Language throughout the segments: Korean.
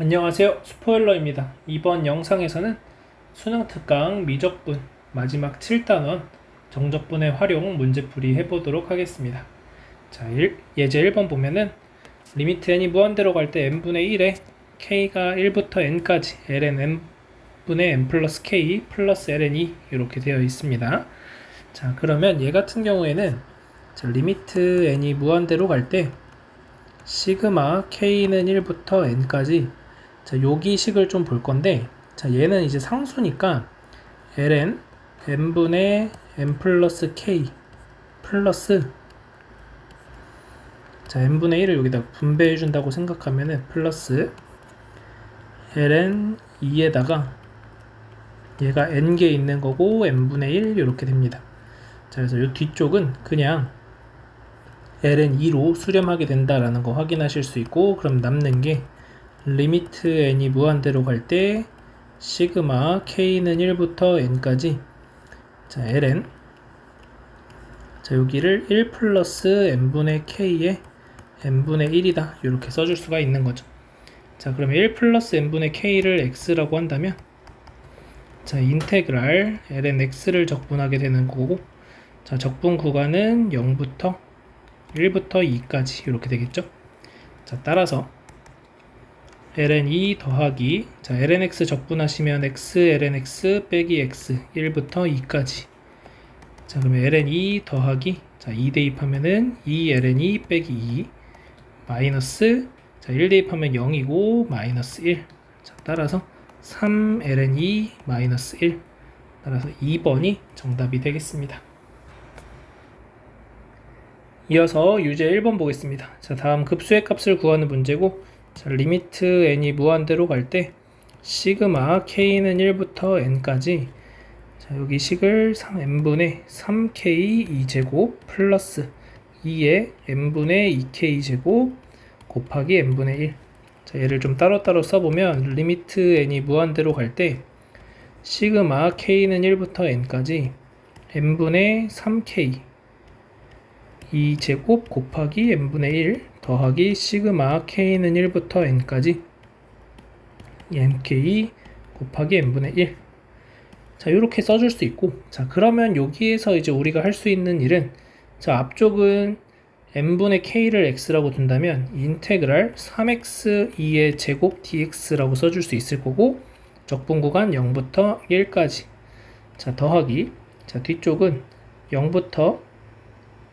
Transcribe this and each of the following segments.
안녕하세요. 스포일러입니다. 이번 영상에서는 수능 특강 미적분 마지막 7단원 정적분의 활용 문제풀이 해보도록 하겠습니다. 자, 예제 1번 보면은 리미트 n이 무한대로 갈 때 n분의 1에 k가 1부터 n까지 ln n분의 n 플러스 k 플러스 ln2 이렇게 되어 있습니다. 자, 그러면 얘 같은 경우에는 리미트 n이 무한대로 갈 때 시그마 k는 1부터 n까지 자, 여기 식을 좀 볼 건데, 자, 얘는 이제 상수니까 ln n분의 n 플러스 k 플러스 자, n분의 1을 여기다 분배해 준다고 생각하면은 플러스 ln 2에다가 얘가 n개 있는 거고 n분의 1 이렇게 됩니다. 자, 그래서 이 뒤쪽은 그냥 ln 2로 수렴하게 된다라는 거 확인하실 수 있고, 그럼 남는 게 리미트 n이 무한대로 갈 때 시그마 k는 1부터 n까지 자 ln 자 여기를 1 플러스 n분의 k에 n분의 1이다 이렇게 써줄 수가 있는 거죠. 자 그러면 1 플러스 n분의 k를 x라고 한다면 자 인테그랄 ln x를 적분하게 되는 거고, 자 적분 구간은 0부터 1부터 2까지 이렇게 되겠죠. 자 따라서 ln2 더하기 자 lnx 적분하시면 x lnx 빼기 x 1부터 2까지 자 그러면 ln2 더하기 자 2 대입하면은 2 ln2 빼기 2 마이너스 자 1 대입하면 0이고 마이너스 1 자 따라서 3 ln2 마이너스 1 따라서 2번이 정답이 되겠습니다. 이어서 유제 1번 보겠습니다. 자 다음 급수의 값을 구하는 문제고, 자, 리미트 n이 무한대로 갈 때 시그마 k는 1부터 n까지 자, 여기 식을 n분의 3k 2제곱 플러스 2의 n분의 2k 제곱 곱하기 n분의 1 자, 얘를 좀 따로따로 써보면 리미트 n이 무한대로 갈 때 시그마 k는 1부터 n까지 n분의 3k 2제곱 곱하기 n분의 1 더하기 시그마 k는 1부터 n까지 nk 곱하기 n분의 1 자 이렇게 써줄 수 있고, 자 그러면 여기에서 이제 우리가 할 수 있는 일은 자 앞쪽은 n분의 k를 x라고 둔다면 인테그랄 3x 2의 제곱 dx라고 써줄 수 있을 거고, 적분 구간 0부터 1까지 자 더하기 자 뒤쪽은 0부터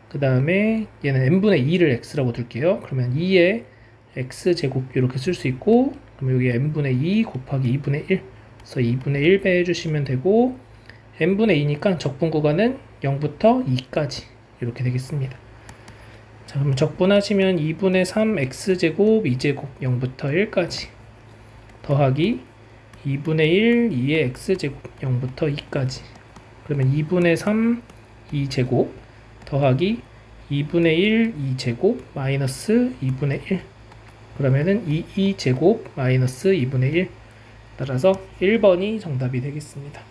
그 다음에 얘는 n분의 2를 x라고 둘게요. 그러면 2의 x제곱 이렇게 쓸 수 있고, 그럼 여기 n분의 2 곱하기 2분의 1 그래서 2분의 1 빼주시면 되고, n분의 2니까 적분 구간은 0부터 2까지 이렇게 되겠습니다. 자 그럼 적분하시면 2분의 3 x제곱 2제곱 0부터 1까지 더하기 2분의 1 2의 x제곱 0부터 2까지 그러면 2분의 3 2제곱 더하기 2분의 1 2제곱 마이너스 2분의 1 그러면은 2제곱 마이너스 2분의 1 따라서 1번이 정답이 되겠습니다.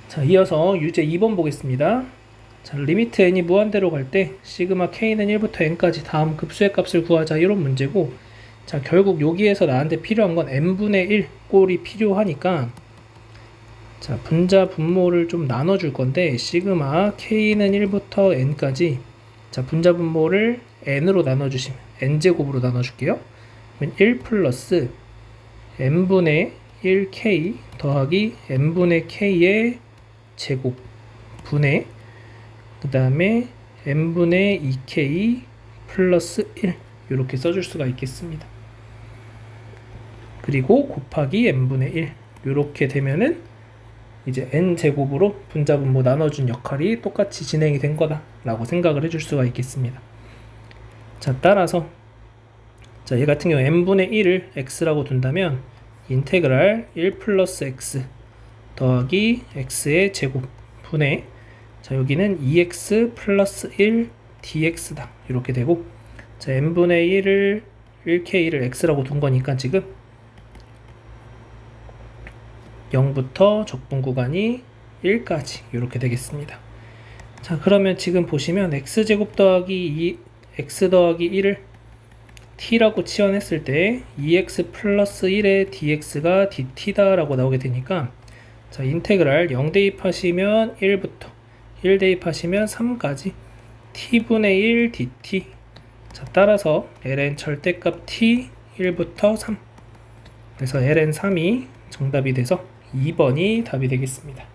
자 이어서 유제 2번 보겠습니다. 자 리미트 n이 무한대로 갈 때 시그마 k는 1부터 n까지 다음 급수의 값을 구하자 이런 문제고, 자 결국 여기에서 나한테 필요한 건 n분의 1 꼴이 필요하니까 자 분자 분모를 좀 나눠줄 건데, 시그마 k는 1부터 n까지 자 분자 분모를 n으로 나눠주시면 n제곱으로 나눠줄게요. 그러면 1 플러스 n분의 1k 더하기 n분의 k의 제곱 분의 그 다음에 n분의 2k 플러스 1 이렇게 써줄 수가 있겠습니다. 그리고 곱하기 n분의 1 이렇게 되면은 이제 n제곱으로 분자분모 나눠준 역할이 똑같이 진행이 된 거다 라고 생각을 해줄 수가 있겠습니다. 자 따라서 자 얘 같은 경우 n분의 1을 x라고 둔다면 인테그랄 1 플러스 x 더하기 x의 제곱 분의 자 여기는 2x 플러스 1 dx다 이렇게 되고, 자 n분의 1을 1k를 x라고 둔 거니까 지금 0부터 적분 구간이 1까지 이렇게 되겠습니다. 자 그러면 지금 보시면 x제곱 더하기 2 x 더하기 1을 t라고 치환했을 때 2x 플러스 1의 dx가 dt다 라고 나오게 되니까, 자, 인테그랄 0 대입하시면 1부터 1 대입하시면 3까지 t분의 1 dt. 자, 따라서 ln 절대값 t 1부터 3, 그래서 ln 3이 정답이 돼서 2번이 답이 되겠습니다.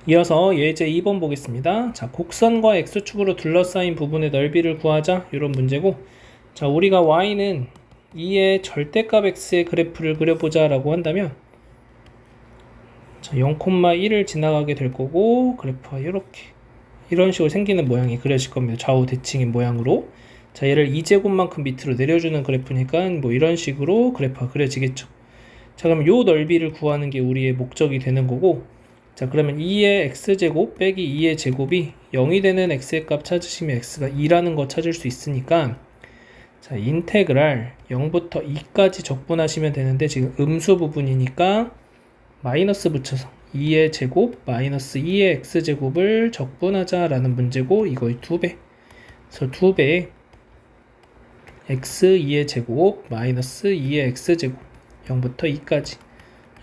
이어서 예제 2번 보겠습니다. 자, 곡선과 x축으로 둘러싸인 부분의 넓이를 구하자, 이런 문제고, 자, 우리가 y는 2의 절대값 x의 그래프를 그려보자 라고 한다면, 자, 0,1을 지나가게 될 거고, 그래프가 이런 식으로 생기는 모양이 그려질 겁니다. 좌우 대칭인 모양으로. 자, 얘를 2제곱만큼 밑으로 내려주는 그래프니까 뭐 이런 식으로 그래프가 그려지겠죠. 자, 그럼 요 넓이를 구하는 게 우리의 목적이 되는 거고, 자, 그러면 2의 x제곱 빼기 2의 제곱이 0이 되는 x의 값 찾으시면 x가 2라는 거 찾을 수 있으니까, 자, 인테그랄 0부터 2까지 적분하시면 되는데, 지금 음수 부분이니까 마이너스 붙여서 2의 제곱 마이너스 2의 x제곱을 적분하자 라는 문제고, 이거의 2배. 그래서 2배에 x 2의 제곱 마이너스 2의 x제곱 0부터 2까지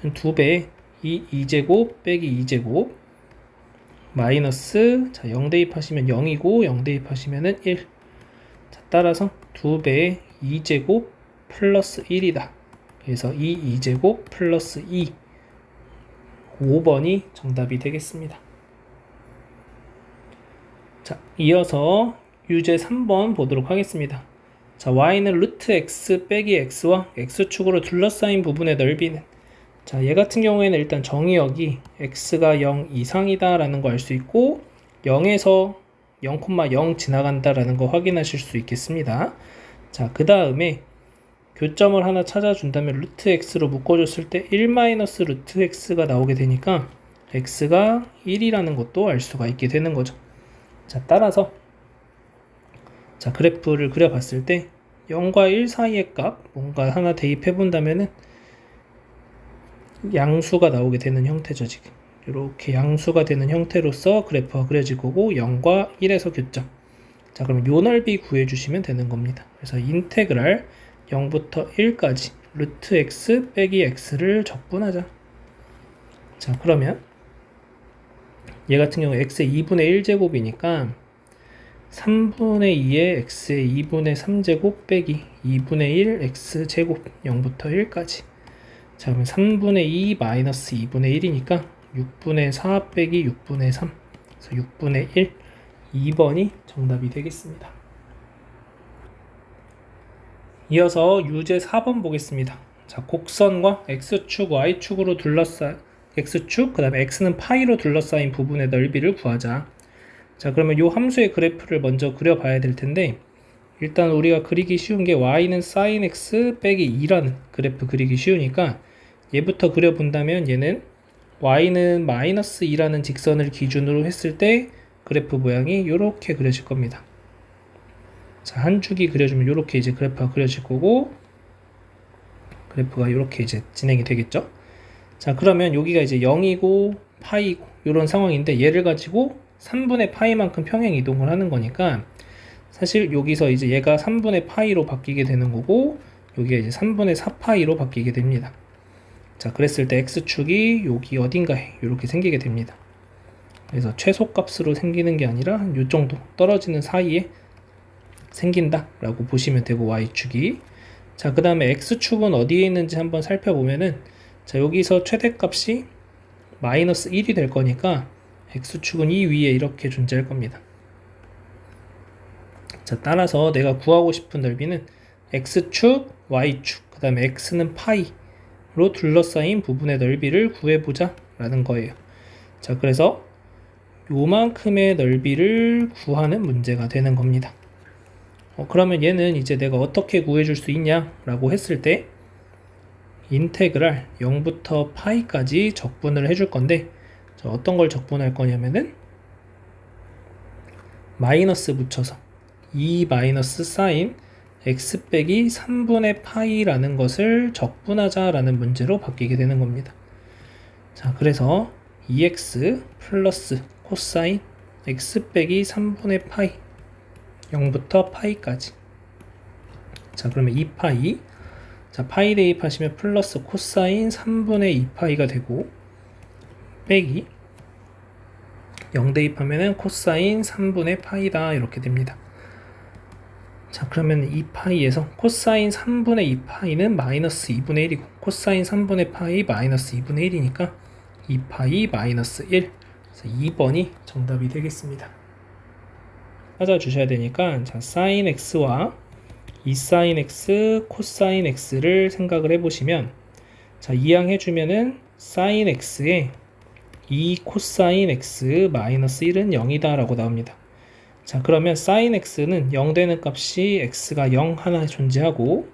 2배에 2제곱 빼기 2제곱 마이너스, 자, 0 대입하시면 0이고 0 대입하시면 1. 자, 따라서 2배에 2제곱 플러스 1이다. 그래서 2제곱 플러스 2, 5번이 정답이 되겠습니다. 자, 이어서 유제 3번 보도록 하겠습니다. 자, y는 루트 x 빼기 x와 x축으로 둘러싸인 부분의 넓이는, 자, 얘 같은 경우에는 일단 정의역이 x가 0 이상이다 라는 거 알 수 있고, 0에서 0,0 지나간다 라는 거 확인하실 수 있겠습니다. 자, 그 다음에 교점을 하나 찾아준다면 루트 x로 묶어줬을 때 1 마이너스 루트 x가 나오게 되니까 x가 1이라는 것도 알 수가 있게 되는 거죠. 자, 따라서 자, 그래프를 그려봤을 때 0과 1 사이의 값 뭔가 하나 대입해 본다면은 양수가 나오게 되는 형태죠. 지금 이렇게 양수가 되는 형태로서 그래프가 그려질 거고, 0과 1에서 교점. 자, 그럼 요 넓이 구해주시면 되는 겁니다. 그래서 인테그랄 0부터 1까지 루트 x 빼기 x를 적분하자. 자, 그러면 얘 같은 경우 x의 2분의 1제곱이니까 3분의 2의 x의 2분의 3제곱 빼기 2분의 1 x제곱 0부터 1까지. 자, 그러면 3분의 2 마이너스 2분의 1이니까 6분의 4 빼기 6분의 3, 그래서 6분의 1, 2번이 정답이 되겠습니다. 이어서 유제 4번 보겠습니다. 자, 곡선과 x축, y축으로 둘러싸인 x축, 그 다음에 x는 파이로 둘러싸인 부분의 넓이를 구하자. 자, 그러면 요 함수의 그래프를 먼저 그려봐야 될 텐데, 일단 우리가 그리기 쉬운 게 y는 sin x 빼기 2라는 그래프 그리기 쉬우니까 얘부터 그려본다면, 얘는 y는 마이너스 2라는 직선을 기준으로 했을 때 그래프 모양이 이렇게 그려질 겁니다. 자, 한 줄기 그려주면 이렇게 이제 그래프가 그려질 거고, 그래프가 이렇게 이제 진행이 되겠죠. 자, 그러면 여기가 이제 0이고 파이고 이런 상황인데, 얘를 가지고 3분의 파이만큼 평행 이동을 하는 거니까, 사실 여기서 이제 얘가 3분의 파이로 바뀌게 되는 거고, 여기가 이제 3분의 4파이로 바뀌게 됩니다. 자, 그랬을 때 x축이 여기 어딘가에 이렇게 생기게 됩니다. 그래서 최소값으로 생기는 게 아니라 한 요 정도 떨어지는 사이에 생긴다 라고 보시면 되고, y축이. 자, 그 다음에 x축은 어디에 있는지 한번 살펴보면은, 자, 여기서 최대값이 마이너스 1이 될 거니까 x축은 이 위에 이렇게 존재할 겁니다. 자, 따라서 내가 구하고 싶은 넓이는 x축, y축, 그 다음에 x는 파이로 둘러싸인 부분의 넓이를 구해보자 라는 거예요. 자, 그래서 요만큼의 넓이를 구하는 문제가 되는 겁니다. 그러면 얘는 이제 내가 어떻게 구해줄 수 있냐 라고 했을 때, 인테그랄 0부터 파이까지 적분을 해줄 건데, 자, 어떤 걸 적분할 거냐면은 마이너스 붙여서 2 마이너스 사인 x 빼기 3분의 파이라는 것을 적분하자 라는 문제로 바뀌게 되는 겁니다. 자, 그래서 2x 플러스 코사인 x 빼기 3분의 파이 0부터 파이까지. 자, 그러면 2파이. 자, 파이 대입하시면 플러스 코사인 3분의 2파이가 되고, 빼기 0 대입하면은 코사인 3분의 파이다. 이렇게 됩니다. 자, 그러면 2파이에서 코사인 3분의 2파이는 마이너스 2분의 1이고, 코사인 3분의 파이 마이너스 2분의 1이니까 2파이 마이너스 1. 그래서 2번이 정답이 되겠습니다. 찾아주셔야 되니까, 자, 사인 x와 2사인 x, 코사인 x를 생각을 해보시면, 자, 이항해주면은 사인 x에 2 코사인 x 마이너스 1은 0이다 라고 나옵니다. 자, 그러면 사인 x는 0 되는 값이 x가 0 하나 존재하고,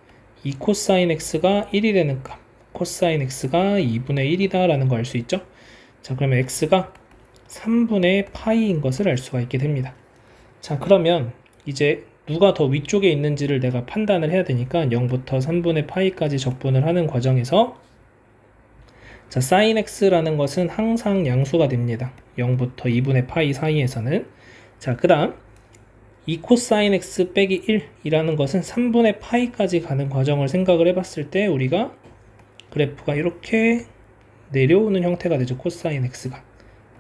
2 코사인 x가 1이 되는 값, 코사인 x가 2분의 1이다 라는 거 알 수 있죠? 자, 그러면 x가 3분의 파이인 것을 알 수가 있게 됩니다. 자, 그러면 이제 누가 더 위쪽에 있는지를 내가 판단을 해야 되니까 0부터 3분의 파이까지 적분을 하는 과정에서, 자, sin x라는 것은 항상 양수가 됩니다. 0부터 2분의 파이 사이에서는. 자, 그 다음 2 코사인 x 빼기 1이라는 것은 3분의 파이까지 가는 과정을 생각을 해봤을 때 우리가 그래프가 이렇게 내려오는 형태가 되죠. 코사인 x가.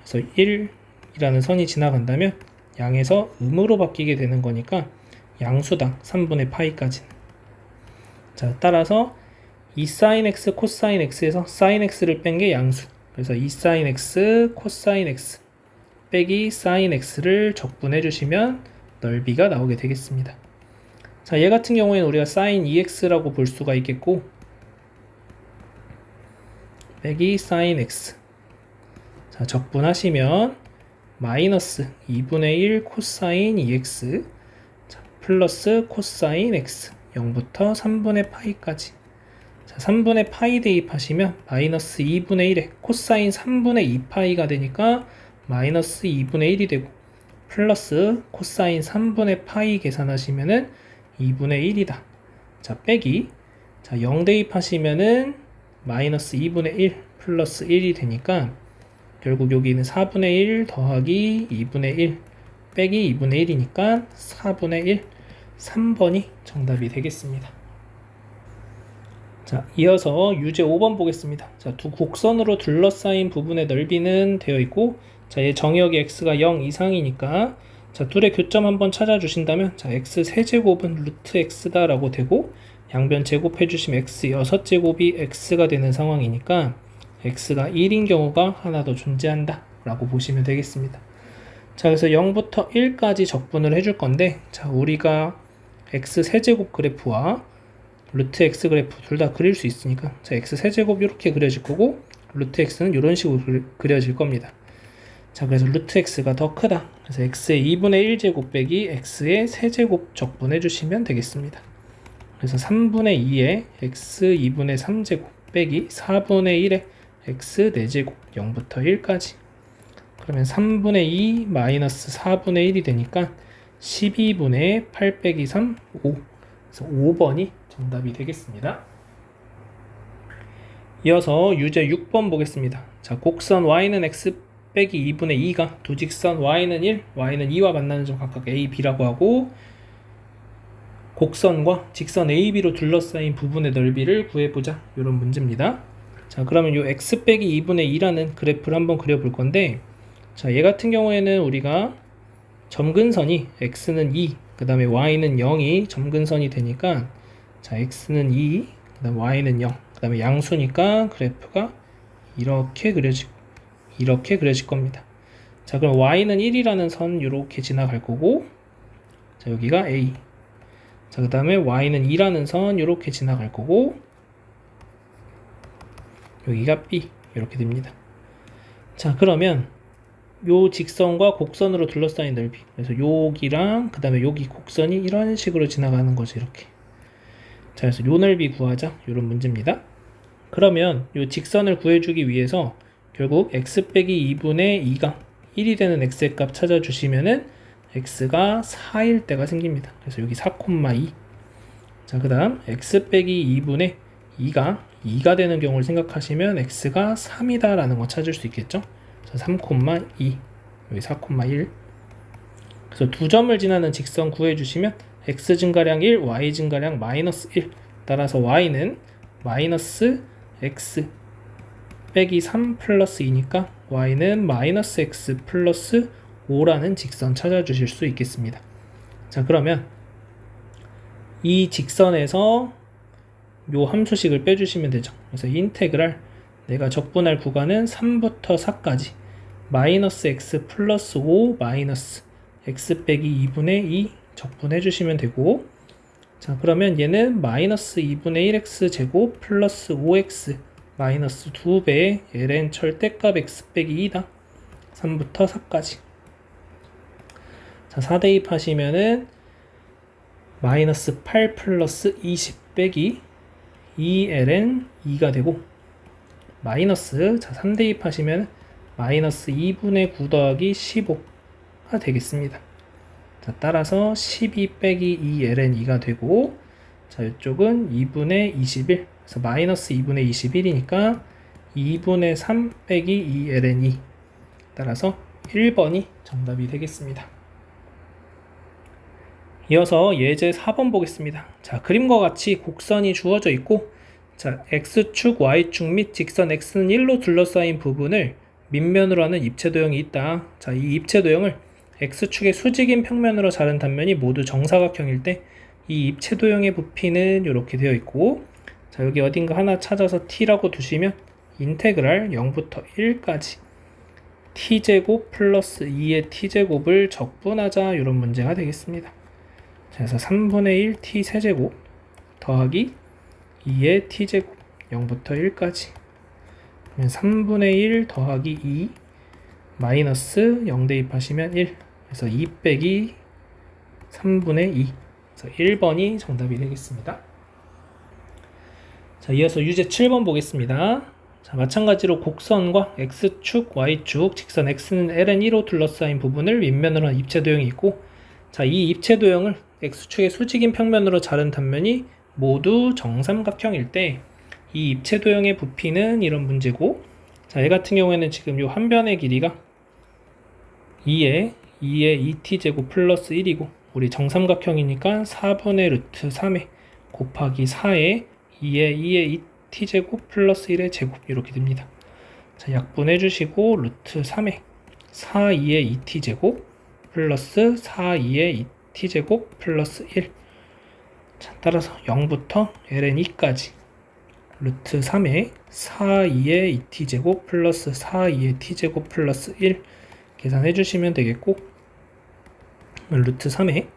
그래서 1이라는 선이 지나간다면 양에서 음으로 바뀌게 되는 거니까 양수당 3분의 파이까지는. 자, 따라서 2 sin x 코사인 x에서 sin x를 뺀 게 양수. 그래서 2 sin x 코사인 x 빼기 sin x를 적분해 주시면 넓이가 나오게 되겠습니다. 자, 얘 같은 경우에는 우리가 sin 2x라고 볼 수가 있겠고, 빼기 sin x. 자, 적분하시면 마이너스 2분의 1 코사인 2x, 자, 플러스 코사인 x 0부터 3분의 파이까지. 자, 3분의 파이 대입하시면 마이너스 2분의 1에 코사인 3분의 2파이가 되니까 마이너스 2분의 1이 되고, 플러스 코사인 3분의 파이 계산하시면은 2분의 1이다. 자, 빼기. 자, 0 대입하시면은 마이너스 2분의 1 플러스 1이 되니까 결국 여기는 4분의 1 더하기 2분의 1 빼기 2분의 1이니까 4분의 1. 3번이 정답이 되겠습니다. 자, 이어서 유제 5번 보겠습니다. 자, 두 곡선으로 둘러싸인 부분의 넓이는 되어 있고, 자, 얘 정의역이 x가 0 이상이니까, 자, 둘의 교점 한번 찾아주신다면, 자, x 세제곱은 루트 x다 라고 되고, 양변 제곱해 주시면 x 6제곱이 x가 되는 상황이니까 x가 1인 경우가 하나 더 존재한다 라고 보시면 되겠습니다. 자, 그래서 0부터 1까지 적분을 해줄 건데, 자, 우리가 x 세제곱 그래프와 루트 x 그래프 둘 다 그릴 수 있으니까, 자, x 세제곱 이렇게 그려질 거고, 루트 x는 이런 식으로 그려질 겁니다. 자, 그래서 루트 x가 더 크다. 그래서 x의 2분의 1제곱 빼기 x의 세제곱 적분해 주시면 되겠습니다. 그래서 3분의 2에 x 2분의 3제곱 빼기 4분의 1에 x 4제곱 0부터 1까지. 그러면 3분의 2 마이너스 4분의 1이 되니까 12분의 8 빼기 3, 5. 그래서 5번이 정답이 되겠습니다. 이어서 유제 6번 보겠습니다. 자, 곡선 y는 x 빼기 2분의 2가 두 직선 y는 1, y는 2와 만나는 점 각각 a, b라고 하고, 곡선과 직선 a, b로 둘러싸인 부분의 넓이를 구해보자. 이런 문제입니다. 자, 그러면 요 x 빼기 2분의 2라는 그래프를 한번 그려볼 건데, 자, 얘 같은 경우에는 우리가 점근선이 x는 2, 그 다음에 y는 0이 점근선이 되니까, 자, x는 2, 그 다음 y는 0, 그 다음에 양수니까 그래프가 이렇게 그려질 겁니다. 자, 그럼 y는 1이라는 선 이렇게 지나갈 거고, 자, 여기가 a. 자, 그 다음에 y는 2라는 선 이렇게 지나갈 거고, 여기가 b. 이렇게 됩니다. 자, 그러면 요 직선과 곡선으로 둘러싸인 넓이, 그래서 여기랑 그 다음에 여기 곡선이 이런 식으로 지나가는 거죠. 이렇게. 자, 그래서 요 넓이 구하자. 이런 문제입니다. 그러면 요 직선을 구해주기 위해서 결국 x 빼기 2분의 2가 1이 되는 x의 값 찾아주시면은 x가 4일 때가 생깁니다. 그래서 여기 4,2. 자, 그 다음 x 빼기 2분의 2가 2가 되는 경우를 생각하시면 x가 3이다 라는 거 찾을 수 있겠죠. 3,2, 여기 4,1. 그래서 두 점을 지나는 직선 구해주시면 x 증가량 1, y 증가량 마이너스 1. 따라서 y는 마이너스 x 빼기 3 플러스 2니까 y는 마이너스 x 플러스 5라는 직선 찾아주실 수 있겠습니다. 자, 그러면 이 직선에서 요 함수식을 빼주시면 되죠. 그래서 인테그랄 내가 적분할 구간은 3부터 4까지 마이너스 x 플러스 5 마이너스 x 빼기 2분의 2 적분해 주시면 되고, 자, 그러면 얘는 마이너스 2분의 1x 제곱 플러스 5x 마이너스 2배의 ln 절대값 x 빼기 2다. 3부터 4까지. 자, 4 대입하시면은 마이너스 8 플러스 20 빼기 2ln 2가 되고, 마이너스, 자, 3 대입하시면 마이너스 2분의 9 더하기 15가 되겠습니다. 자, 따라서 12 빼기 2ln 2가 되고, 자, 이쪽은 2분의 21, 그래서 마이너스 2분의 21이니까 2분의 3 빼기 2ln 2, 따라서 1번이 정답이 되겠습니다. 이어서 예제 4번 보겠습니다. 자, 그림과 같이 곡선이 주어져 있고, 자, x축, y축 및 직선 x는 1로 둘러싸인 부분을 밑면으로 하는 입체도형이 있다. 자, 이 입체도형을 x축의 수직인 평면으로 자른 단면이 모두 정사각형일 때 이 입체도형의 부피는 이렇게 되어 있고, 자, 여기 어딘가 하나 찾아서 t라고 두시면 인테그랄 0부터 1까지 t제곱 플러스 2의 t제곱을 적분하자, 이런 문제가 되겠습니다. 자, 그래서 3분의 1 t 세제곱 더하기 2의 t제곱 0부터 1까지, 그러면 3분의 1 더하기 2 마이너스 0 대입하시면 1, 그래서 2 빼기 3분의 2, 그래서 1번이 정답이 되겠습니다. 자, 이어서 유제 7번 보겠습니다. 자, 마찬가지로 곡선과 x축, y축, 직선 x는 ln 1로 둘러싸인 부분을 밑면으로 한 입체도형이 있고, 자, 이 입체도형을 x축의 수직인 평면으로 자른 단면이 모두 정삼각형일 때 이 입체도형의 부피는 이런 문제고, 자, 얘 같은 경우에는 지금 이 한 변의 길이가 2의 2t제곱 플러스 1이고, 우리 정삼각형이니까 4분의 루트 3에 곱하기 4의 2의 2t제곱 플러스 1의 제곱, 이렇게 됩니다. 자, 약분해 주시고 루트 3에 4, 2의 2t제곱 플러스 4, 2의 2t제곱 플러스 1. 자, 따라서 0부터 ln 2까지 루트 3에 4, 2의 2t제곱 플러스 4, 2의 t제곱 플러스 1 계산해 주시면 되겠고, 루트 3에,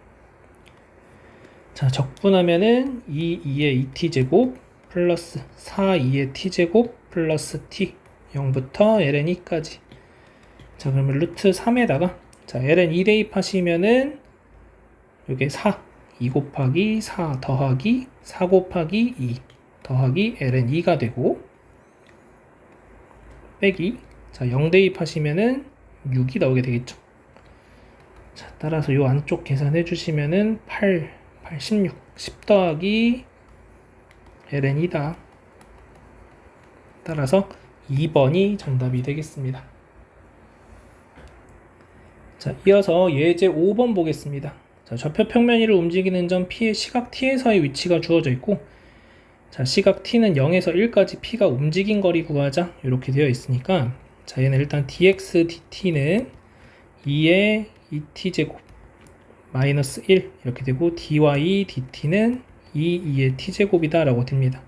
자, 적분하면은 2의 2t제곱 플러스 4, 2의 t제곱 플러스 t 0부터 ln 2까지. 자, 그러면 루트 3에다가, 자, ln 2 대입하시면은 요게 4, 2 곱하기 4 더하기 4 곱하기 2 더하기 ln 2가 되고, 빼기, 자, 0 대입하시면은 6이 나오게 되겠죠. 자, 따라서 요 안쪽 계산해 주시면은 8, 16, 10 더하기 ln 2다. 따라서 2번이 정답이 되겠습니다. 자, 이어서 예제 5번 보겠습니다. 자, 좌표 평면 위를 움직이는 점 P의 시각 T에서의 위치가 주어져 있고, 자, 시각 T는 0에서 1까지 P가 움직인 거리 구하자, 이렇게 되어 있으니까, 자, 얘는 일단 dx dt는 2의 2t제곱 마이너스 1 이렇게 되고, dy dt는 2의 t제곱이다 라고 됩니다.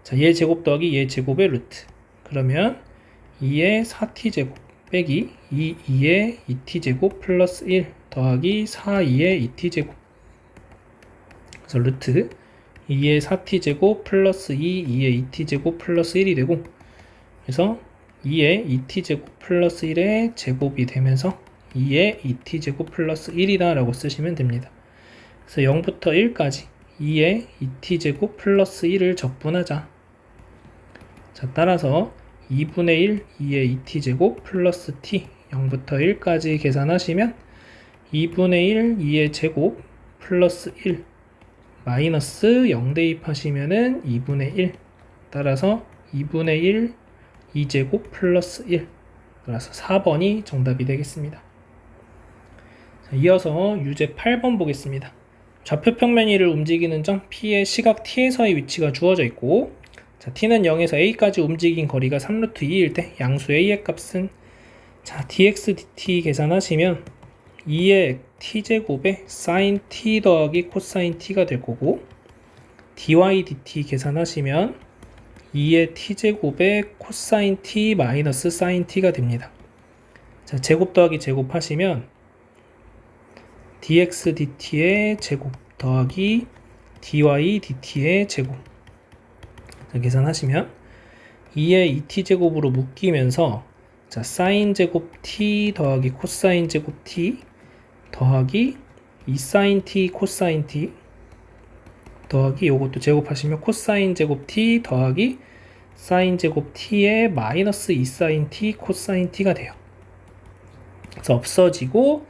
자, 얘 제곱 더하기 얘 제곱의 루트, 그러면 2의 4t제곱 빼기 2의 2t제곱 플러스 1 더하기 4의 2t제곱, 그래서 루트 2의 4t제곱 플러스 2의 2t제곱 플러스 1이 되고, 그래서 2의 2t제곱 플러스 1의 제곱이 되면서 2의 2t제곱 플러스 1이다 라고 쓰시면 됩니다. 그래서 0부터 1까지 2의 2t제곱 플러스 1을 적분하자. 자, 따라서 2분의 1 2의 2t제곱 플러스 t 0부터 1까지 계산하시면 2분의 1 2의 제곱 플러스 1 마이너스 0 대입하시면은 2분의 1, 따라서 2분의 1 2제곱 플러스 1, 따라서 4번이 정답이 되겠습니다. 자, 이어서 유제 8번 보겠습니다. 좌표 평면 1을 움직이는 점 P의 시각 T에서의 위치가 주어져 있고, 자, T는 0에서 A까지 움직인 거리가 3루트 2일 때 양수 A의 값은, 자, dx dt 계산하시면 2의 t제곱에 sin t 더하기 코사인 t가 될 거고, dy dt 계산하시면 2의 t제곱에 코사인 t 마이너스 sin t가 됩니다. 자, 제곱 더하기 제곱 하시면 dx dt의 제곱 더하기 dy dt의 제곱, 자, 계산하시면 2의 2t제곱으로 묶이면서, 자, sin 제곱 t 더하기 코사인 제곱 t 더하기 2sin t 코사인 t 더하기 요것도 제곱하시면 코사인 제곱 t 더하기 sin 제곱 t의 마이너스 2sin t 코사인 t가 돼요. 그래서 없어지고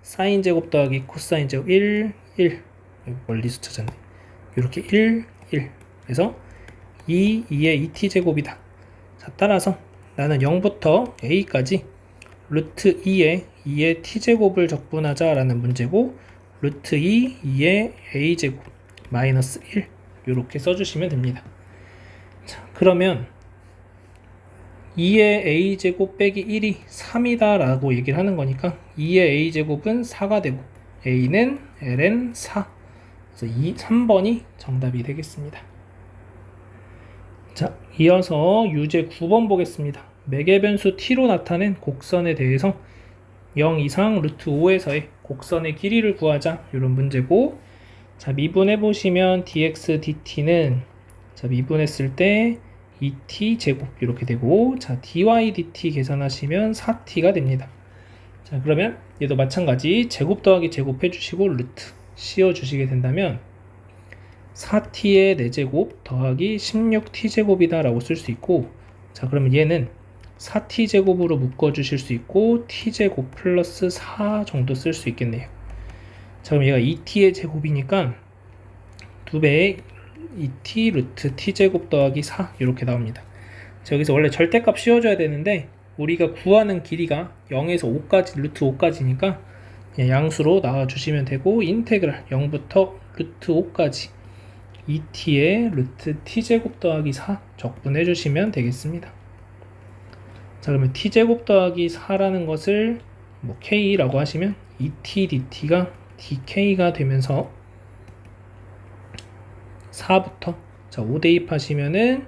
sin 제곱 더하기 코사인 제곱 1, 1, 멀리서 찾았네. 이렇게 1, 1. 그래서 2, 2의 2t 제곱이다. 자, 따라서 나는 0부터 a까지 루트 2의 t제곱을 적분하자 라는 문제고, 루트 2의 a제곱 마이너스 1 이렇게 써주시면 됩니다. 자, 그러면 2의 a제곱 빼기 1이 3이다 라고 얘기를 하는 거니까 2의 a제곱은 4가 되고 a는 ln 4, 그래서 3번이 정답이 되겠습니다. 자, 이어서 유제 9번 보겠습니다. 매개변수 t로 나타낸 곡선에 대해서 0 이상 루트 5에서의 곡선의 길이를 구하자, 이런 문제고, 자, 미분해 보시면 dx dt는, 자, 미분했을 때 2t 제곱 이렇게 되고, 자, dy dt 계산하시면 4t가 됩니다. 자, 그러면 얘도 마찬가지 제곱 더하기 제곱 해주시고 루트 씌워 주시게 된다면 4t의 4제곱 더하기 16t제곱이다 라고 쓸 수 있고, 자, 그러면 얘는 4t제곱으로 묶어주실 수 있고 t제곱 플러스 4 정도 쓸 수 있겠네요. 자, 그럼 얘가 2t의 제곱이니까 2배의 2t 루트 t제곱 더하기 4 이렇게 나옵니다. 자, 여기서 원래 절대값 씌워줘야 되는데 우리가 구하는 길이가 0에서 5까지 루트 5까지니까 그냥 양수로 나와주시면 되고, 인테그랄 0부터 루트 5까지 2t의 루트 t제곱 더하기 4 적분해 주시면 되겠습니다. 자, 그러면 t제곱 더하기 4라는 것을 뭐 k라고 하시면 2t dt가 dk가 되면서 4부터, 자, 5 대입하시면은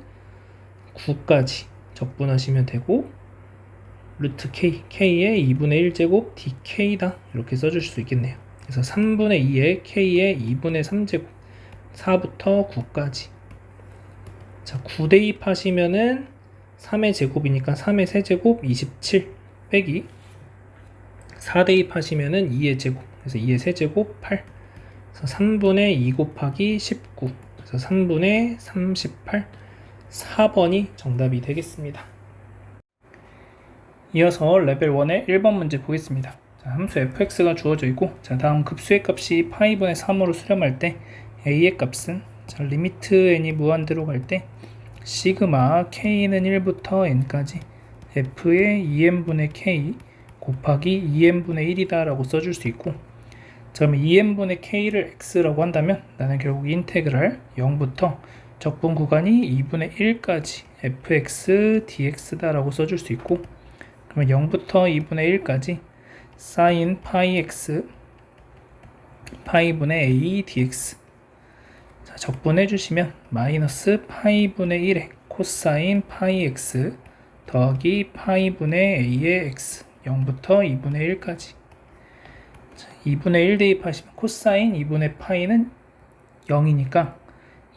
9까지 적분하시면 되고, 루트 k의 2분의 1제곱 dk다 이렇게 써줄 수 있겠네요. 그래서 3분의 2의 k의 2분의 3제곱 4부터 9까지, 자, 9 대입하시면은 3의 제곱이니까 3의 세제곱 27 빼기 4 대입하시면은 2의 제곱, 그래서 2의 세제곱 8, 그래서 3분의 2 곱하기 19, 그래서 3분의 38, 4번이 정답이 되겠습니다. 이어서 레벨 1의 1번 문제 보겠습니다. 자, 함수 fx가 주어져 있고, 자, 다음 급수의 값이 파이분의 3으로 수렴할 때 a의 값은, 자, 리미트 n이 무한대로 갈 때 시그마 k는 1부터 n까지 f의 2n분의 k 곱하기 2n분의 1이다 라고 써줄 수 있고, 자, 그러면 2n분의 k를 x라고 한다면 나는 결국 인테그랄 0부터 적분 구간이 2분의 1까지 fx dx다 라고 써줄 수 있고, 그러면 0부터 2분의 1까지 sin 파이 x 파이분의 a dx, 자, 적분해 주시면 마이너스 파이분의 1의 코사인 파이 x 더하기 파이분의 a의 x 0부터 2분의 1까지, 자, 2분의 1 대입하시면 코사인 2분의 파이는 0이니까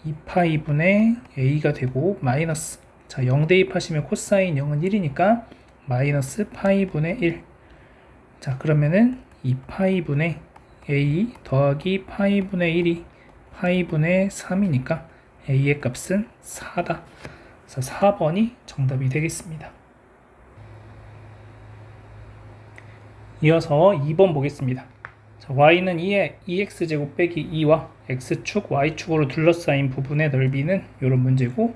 2파이분의 a가 되고, 마이너스, 자, 0 대입하시면 코사인 0은 1이니까 마이너스 파이분의 1, 자, 그러면은 2파이분의 a 더하기 파이분의 1이 파이분의 3이니까 a의 값은 4다. 그래서 4번이 정답이 되겠습니다. 이어서 2번 보겠습니다. 자, y는 2의 2x제곱 빼기 2와 x축, y축으로 둘러싸인 부분의 넓이는 이런 문제고,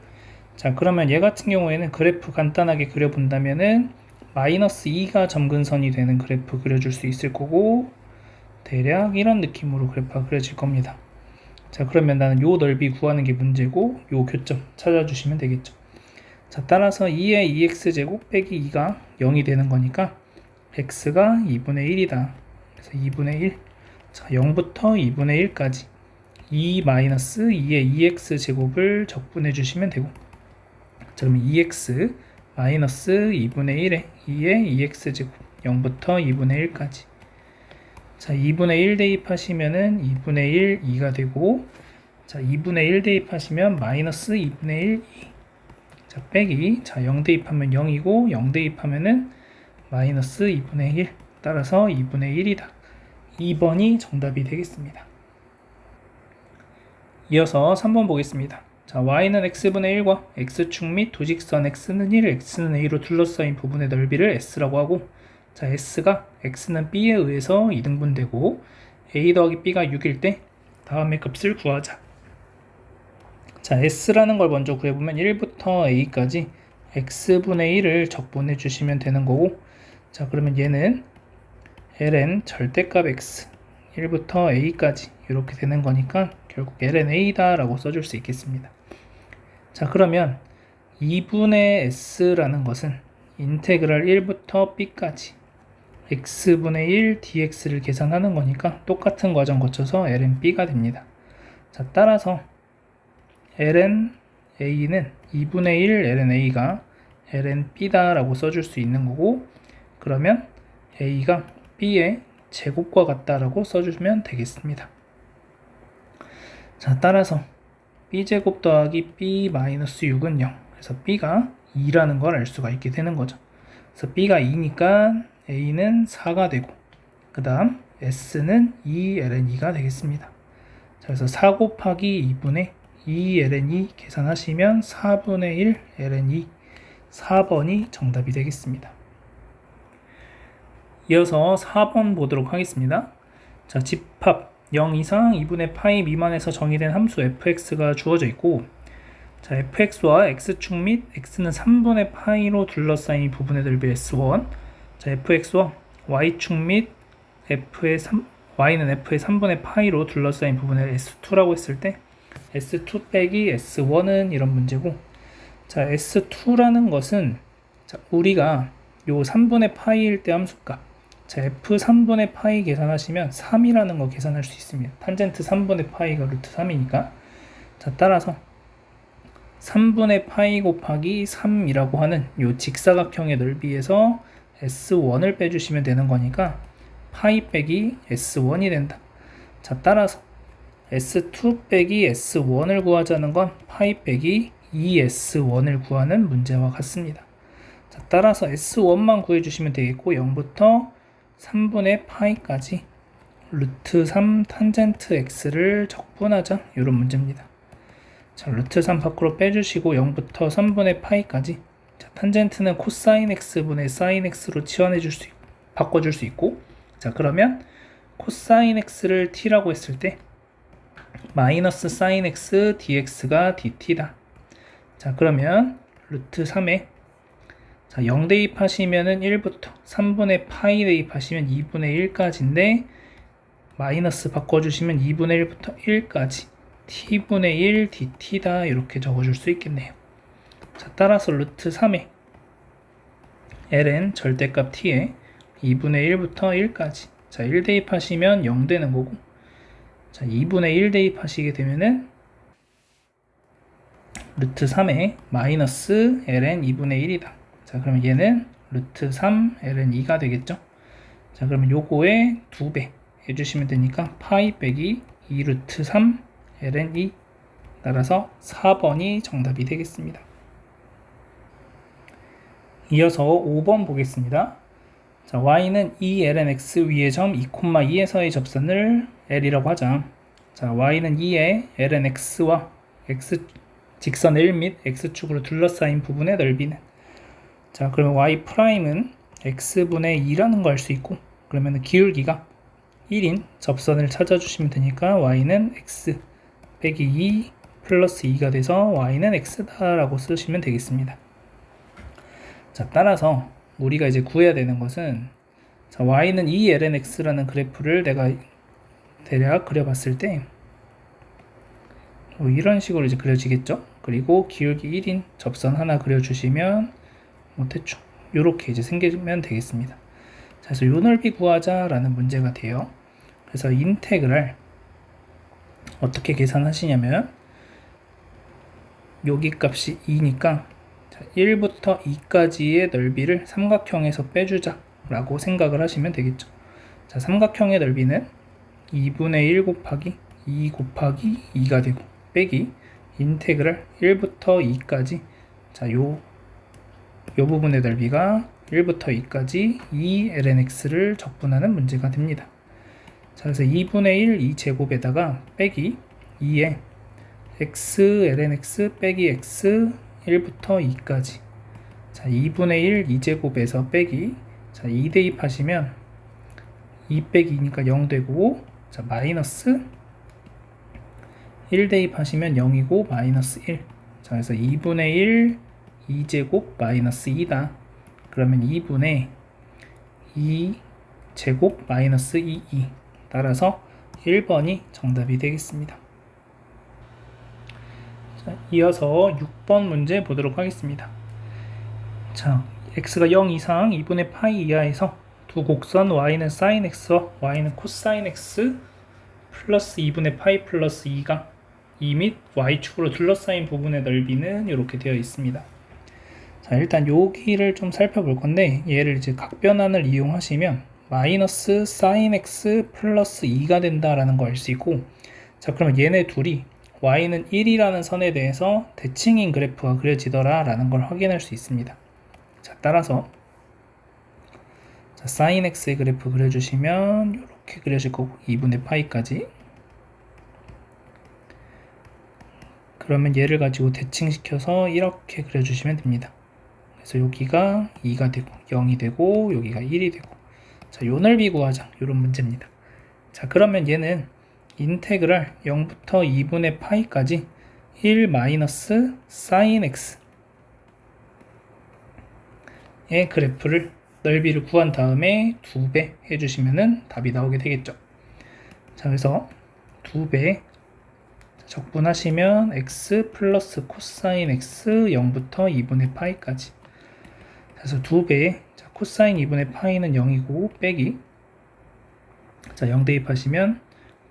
자, 그러면 얘 같은 경우에는 그래프 간단하게 그려본다면은 마이너스 2가 점근선이 되는 그래프 그려줄 수 있을 거고, 대략 이런 느낌으로 그래프가 그려질 겁니다. 자, 그러면 나는 요 넓이 구하는 게 문제고 요 교점 찾아주시면 되겠죠. 자, 따라서 2의 2x제곱 빼기 2가 0이 되는 거니까 x가 2분의 1이다. 그래서 2분의 1. 자, 0부터 2분의 1까지 2 마이너스 2의 2x제곱을 적분해 주시면 되고, 자, 그러면 2x 마이너스 2분의 1에 2의 2x제곱 0부터 2분의 1까지. 자, 2분의 1 대입하시면은 2분의 1, 2가 되고, 자, 2분의 1 대입하시면 마이너스 2분의 1, 2. 자, 빼기. 자, 0 대입하면 0이고, 0 대입하면은 마이너스 2분의 1. 따라서 2분의 1이다. 2번이 정답이 되겠습니다. 이어서 3번 보겠습니다. 자, y는 x분의 1과 x축 및 도직선 x는 1, x는 a로 둘러싸인 부분의 넓이를 s라고 하고, 자, s가 x는 b에 의해서 2등분되고 a 더하기 b가 6일 때 다음의 값을 구하자. 자, s라는 걸 먼저 구해보면 1부터 a까지 x분의 1을 적분해 주시면 되는 거고, 자, 그러면 얘는 ln 절대값 x 1부터 a까지 이렇게 되는 거니까 결국 ln a다 라고 써줄 수 있겠습니다. 자, 그러면 2분의 s라는 것은 인테그랄 1부터 b까지 x분의 1 dx를 계산하는 거니까 똑같은 과정 거쳐서 ln b가 됩니다. 자, 따라서 ln a는 2분의 1 ln a가 ln b다 라고 써줄 수 있는 거고, 그러면 a가 b의 제곱과 같다라고 써주면 되겠습니다. 자, 따라서 b제곱 더하기 b 마이너스 6은 0. 그래서 b가 2라는 걸 알 수가 있게 되는 거죠. 그래서 b가 2니까 a는 4가 되고, 그 다음 s는 2 ln 2가 되겠습니다. 자, 그래서 4 곱하기 2분의 2 ln 2 계산하시면 4분의 1 ln 2, 4번이 정답이 되겠습니다. 이어서 4번 보도록 하겠습니다. 자, 집합 0 이상 2분의 파이 미만에서 정의된 함수 fx가 주어져 있고, 자, fx와 x축 및 x는 3분의 파이로 둘러싸인 부분의 넓이 s1, 자, fx와 y축 및 y는 f의 3분의 파이로 둘러싸인 부분의 s2라고 했을 때 s2 빼기 s1은 이런 문제고, 자, s2라는 것은, 자, 우리가 요 3분의 파이일 때 함수값, 자, f 3분의 파이 계산하시면 3이라는 거 계산할 수 있습니다. 탄젠트 3분의 파이가 루트 3이니까. 자, 따라서 3분의 파이 곱하기 3이라고 하는 요 직사각형의 넓이에서 s1을 빼주시면 되는 거니까 파이 빼기 s1이 된다. 자, 따라서 s2 빼기 s1을 구하자는 건 파이 빼기 2s1을 구하는 문제와 같습니다. 자, 따라서 s1만 구해주시면 되겠고, 0부터 3분의 파이까지 루트 3 탄젠트 x를 적분하자, 이런 문제입니다. 자, 루트 3 밖으로 빼주시고 0부터 3분의 파이까지, 자, 탄젠트는 코사인 x분의 사인 x로 바꿔줄 수 있고, 자, 그러면 코사인 x를 t라고 했을 때 마이너스 사인 x dx가 dt다. 자, 그러면 루트 3에, 자, 0 대입하시면은 1부터 3분의 파이 대입하시면 2분의 1까지인데 마이너스 바꿔주시면 2분의 1부터 1까지 t분의 1 dt다 이렇게 적어줄 수 있겠네요. 자, 따라서 루트 3에 ln 절대값 t에 2분의 1부터 1까지, 자, 1 대입하시면 0 되는 거고, 자, 2분의 1 대입하시게 되면은 루트 3에 마이너스 ln 2분의 1이다. 자, 그러면 얘는 루트 3 ln 2가 되겠죠. 자, 그러면 요거에 2배 해주시면 되니까 파이 빼기 2 루트 3 ln 2, 따라서 4번이 정답이 되겠습니다. 이어서 5번 보겠습니다. 자, y는 2 ln x 위의 점 2,2에서의 접선을 l이라고 하자. 자, y는 2의 ln x와 x 직선 1 및 x축으로 둘러싸인 부분의 넓이는, 자, 그러면 y'은 x분의 2라는 거 알 수 있고, 그러면 기울기가 1인 접선을 찾아주시면 되니까 y는 x 빼기 2 플러스 2가 돼서 y는 x다 라고 쓰시면 되겠습니다. 자, 따라서 우리가 이제 구해야 되는 것은, 자, y는 2 ln x라는 그래프를 내가 대략 그려봤을 때 이런 식으로 이제 그려지겠죠. 그리고 기울기 1인 접선 하나 그려주시면 대충 이렇게 이제 생기면 되겠습니다. 자, 그래서 요 넓이 구하자라는 문제가 돼요. 그래서 인테그랄 어떻게 계산하시냐면 여기 값이 2니까 1부터 2까지의 넓이를 삼각형에서 빼주자 라고 생각을 하시면 되겠죠. 자, 삼각형의 넓이는 2분의 1 곱하기 2 곱하기 2가 되고 빼기 인테그랄 1부터 2까지 자, 요 부분의 넓이가 1부터 2까지 2lnx를 적분하는 문제가 됩니다. 자, 그래서 2분의 1 2제곱에다가 빼기 2에 x lnx 빼기 x 1부터 2까지 자, 2분의 1 2제곱에서 빼기 자, 2 대입하시면 2 빼기 2니까 0 되고 자, 마이너스 1 대입하시면 0이고 마이너스 1 자, 그래서 2분의 1 2제곱 마이너스 2다. 그러면 2분의 2제곱 마이너스 2 따라서 1번이 정답이 되겠습니다. 자, 이어서 6번 문제 보도록 하겠습니다. 자, x가 0 이상 2분의 파이 이하에서 두 곡선 y는 sin x와 y는 코사인 x 플러스 2분의 파이 플러스 2가 2 및 y축으로 둘러싸인 부분의 넓이는 이렇게 되어 있습니다. 자, 일단 여기를 좀 살펴볼 건데 얘를 이제 각변환을 이용하시면 마이너스 sin x 플러스 2가 된다라는 걸 알 수 있고 자, 그러면 얘네 둘이 y는 1이라는 선에 대해서 대칭인 그래프가 그려지더라 라는 걸 확인할 수 있습니다. 자, 따라서 자, sin x의 그래프 그려주시면 이렇게 그려질 거고 2분의 파이까지 그러면 얘를 가지고 대칭시켜서 이렇게 그려주시면 됩니다. 그래서 여기가 2가 되고 0이 되고 여기가 1이 되고 자, 요 넓이 구하자 요런 문제입니다. 자, 그러면 얘는 인테그랄 0부터 2분의 파이까지 1 마이너스 sin x 의 그래프를 넓이를 구한 다음에 2배 해주시면은 답이 나오게 되겠죠. 자, 그래서 2배 적분하시면 x 플러스 코사인 x 0부터 2분의 파이까지 그래서 2배 자, 코사인 2분의 파이는 0이고 빼기 자, 0 대입하시면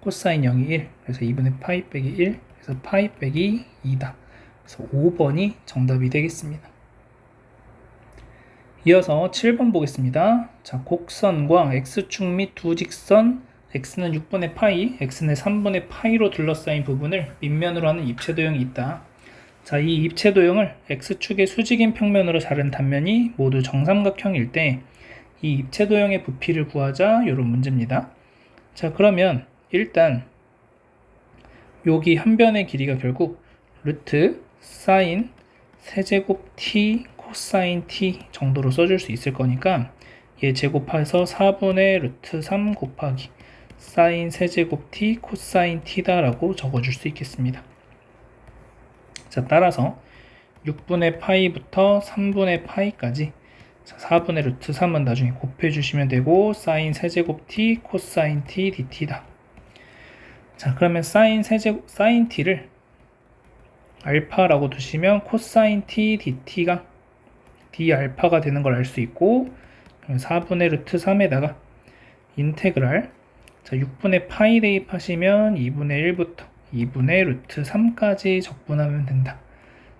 코사인 0이 1 그래서 2분의 파이 빼기 1 그래서 파이 빼기 2다. 그래서 5번이 정답이 되겠습니다. 이어서 7번 보겠습니다. 자, 곡선과 x축 및 두 직선 x는 6분의 파이, x는 3분의 파이로 둘러싸인 부분을 밑면으로 하는 입체도형이 있다. 자, 이 입체도형을 x축의 수직인 평면으로 자른 단면이 모두 정삼각형일 때 이 입체도형의 부피를 구하자 이런 문제입니다. 자, 그러면 일단 여기 한 변의 길이가 결국 루트 사인 세제곱 t 코사인 t 정도로 써줄 수 있을 거니까 얘 제곱해서 4분의 루트 3 곱하기 사인 세제곱 t 코사인 t다 라고 적어줄 수 있겠습니다. 자, 따라서 6분의 파이부터 3분의 파이까지 4분의 루트 3은 나중에 곱해주시면 되고 사인 세제곱 t 코사인 t dt다. 자, 그러면 사인 t를 알파라고 두시면 코사인 t dt가 d 알파가 되는 걸 알 수 있고 4분의 루트 3에다가 인테그랄 자, 6분의 파이 대입하시면 2분의 1부터 2분의 루트 3까지 적분하면 된다.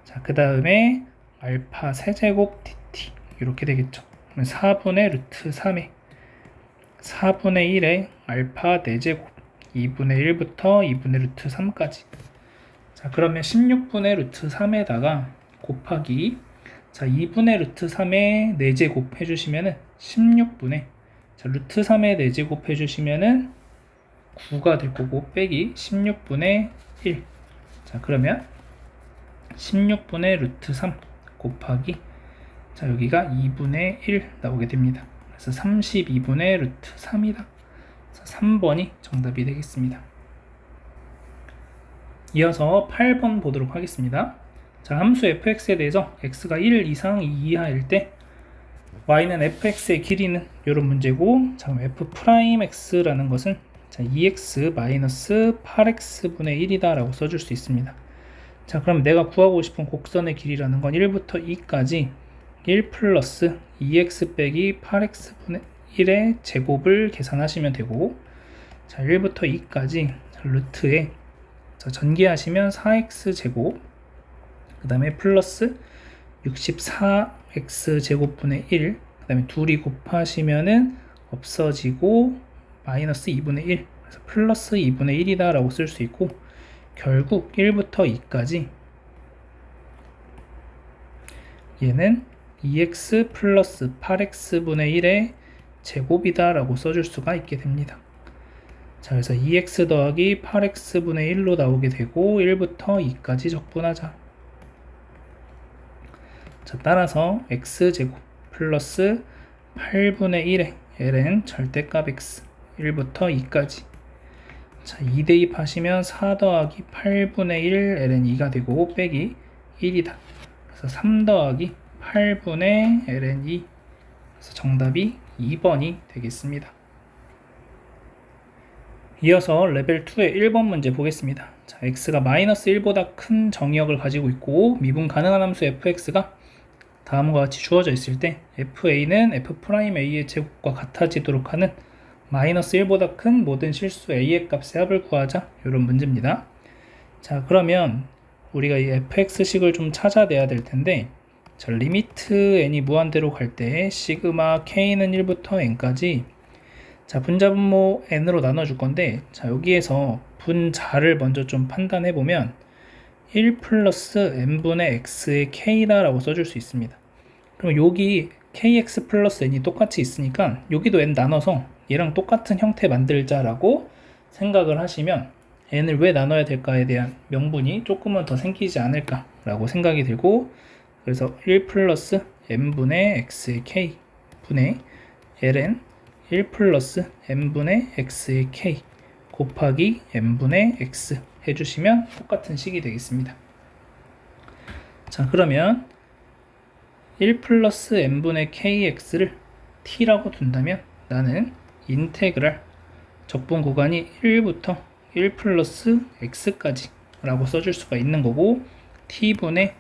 자, 그 다음에 알파 세제곱 dt 이렇게 되겠죠. 4분의 루트 3에 4분의 1에 알파 4제곱 2분의 1부터 2분의 루트 3까지 자, 그러면 16분의 루트 3에다가 곱하기 자, 2분의 루트 3에 4제곱 해주시면은 16분의 자, 루트 3에 4제곱 해주시면은 9가 될 거고 빼기 16분의 1 자, 그러면 16분의 루트 3 곱하기 자, 여기가 2분의 1 나오게 됩니다. 그래서 32분의 루트 3이다. 3번이 정답이 되겠습니다. 이어서 8번 보도록 하겠습니다. 자, 함수 fx에 대해서 x가 1 이상 2 이하일 때 y는 fx의 길이는 이런 문제고 자, 그럼 f'x라는 것은 자, 2x 마이너스 8x분의 1이다 라고 써줄 수 있습니다. 자, 그럼 내가 구하고 싶은 곡선의 길이라는 건 1부터 2까지 1 플러스 2x 빼기 8x분의 1의 제곱을 계산하시면 되고, 자, 1부터 2까지 루트에 자, 전개하시면 4x 제곱, 그 다음에 플러스 64x 제곱분의 1, 그 다음에 둘이 곱하시면은 없어지고 마이너스 2분의 1, 그래서 플러스 2분의 1이다 라고 쓸 수 있고, 결국 1부터 2까지 얘는 2x 플러스 8x분의 1의 제곱이다 라고 써줄 수가 있게 됩니다. 자, 그래서 2x 더하기 8x분의 1로 나오게 되고 1부터 2까지 적분하자. 자, 따라서 x제곱 플러스 8분의 1의 ln 절대값 x 1부터 2까지. 자, 2 대입하시면 4 더하기 8분의 1 ln 2가 되고 빼기 1이다. 그래서 3 더하기 8분의 ln 2. 그래서 정답이 2번이 되겠습니다. 이어서 레벨 2의 1번 문제 보겠습니다. 자, x가 마이너스 1보다 큰 정의역을 가지고 있고 미분 가능한 함수 fx가 다음과 같이 주어져 있을 때 fa는 f'a의 제곱과 같아지도록 하는 마이너스 1보다 큰 모든 실수 a의 값의 합을 구하자, 이런 문제입니다. 자, 그러면 우리가 이 fx식을 좀 찾아내야 될 텐데, 자, 리미트 n이 무한대로 갈 때 시그마 k는 1부터 n까지, 자, 분자분모 n으로 나눠줄 건데, 자, 여기에서 분자를 먼저 좀 판단해 보면 1 플러스 n분의 x의 k다 라고 써줄 수 있습니다. 그럼 여기 kx 플러스 n이 똑같이 있으니까 여기도 n 나눠서 얘랑 똑같은 형태 만들자 라고 생각을 하시면 n을 왜 나눠야 될까에 대한 명분이 조금은 더 생기지 않을까 라고 생각이 들고, 그래서 1 플러스 n분의 x의 k 분의 ln 1 플러스 n분의 x의 k 곱하기 n분의 x 해주시면 똑같은 식이 되겠습니다. 자, 그러면 1 플러스 n분의 kx를 t라고 둔다면 나는 인테그랄 적분 구간이 1부터 1 플러스 x까지 라고 써줄 수가 있는 거고, t분의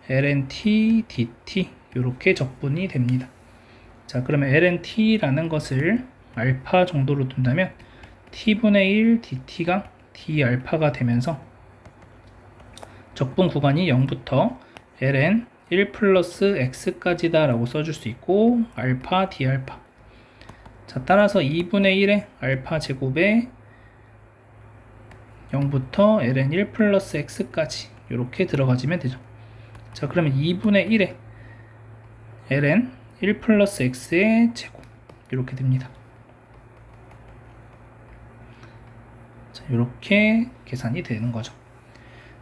ln t dt 이렇게 적분이 됩니다. 자, 그러면 ln t라는 것을 알파 정도로 둔다면 t분의 1 dt가 d알파가 되면서 적분 구간이 0부터 ln 1 플러스 x까지다 라고 써줄 수 있고, 알파 d알파. 자, 따라서 2분의 1의 알파 제곱에 0부터 ln 1 플러스 x까지 이렇게 들어가지면 되죠. 자, 그러면 2분의 1의 ln 1 플러스 x의 제곱 이렇게 됩니다. 자, 이렇게 계산이 되는 거죠.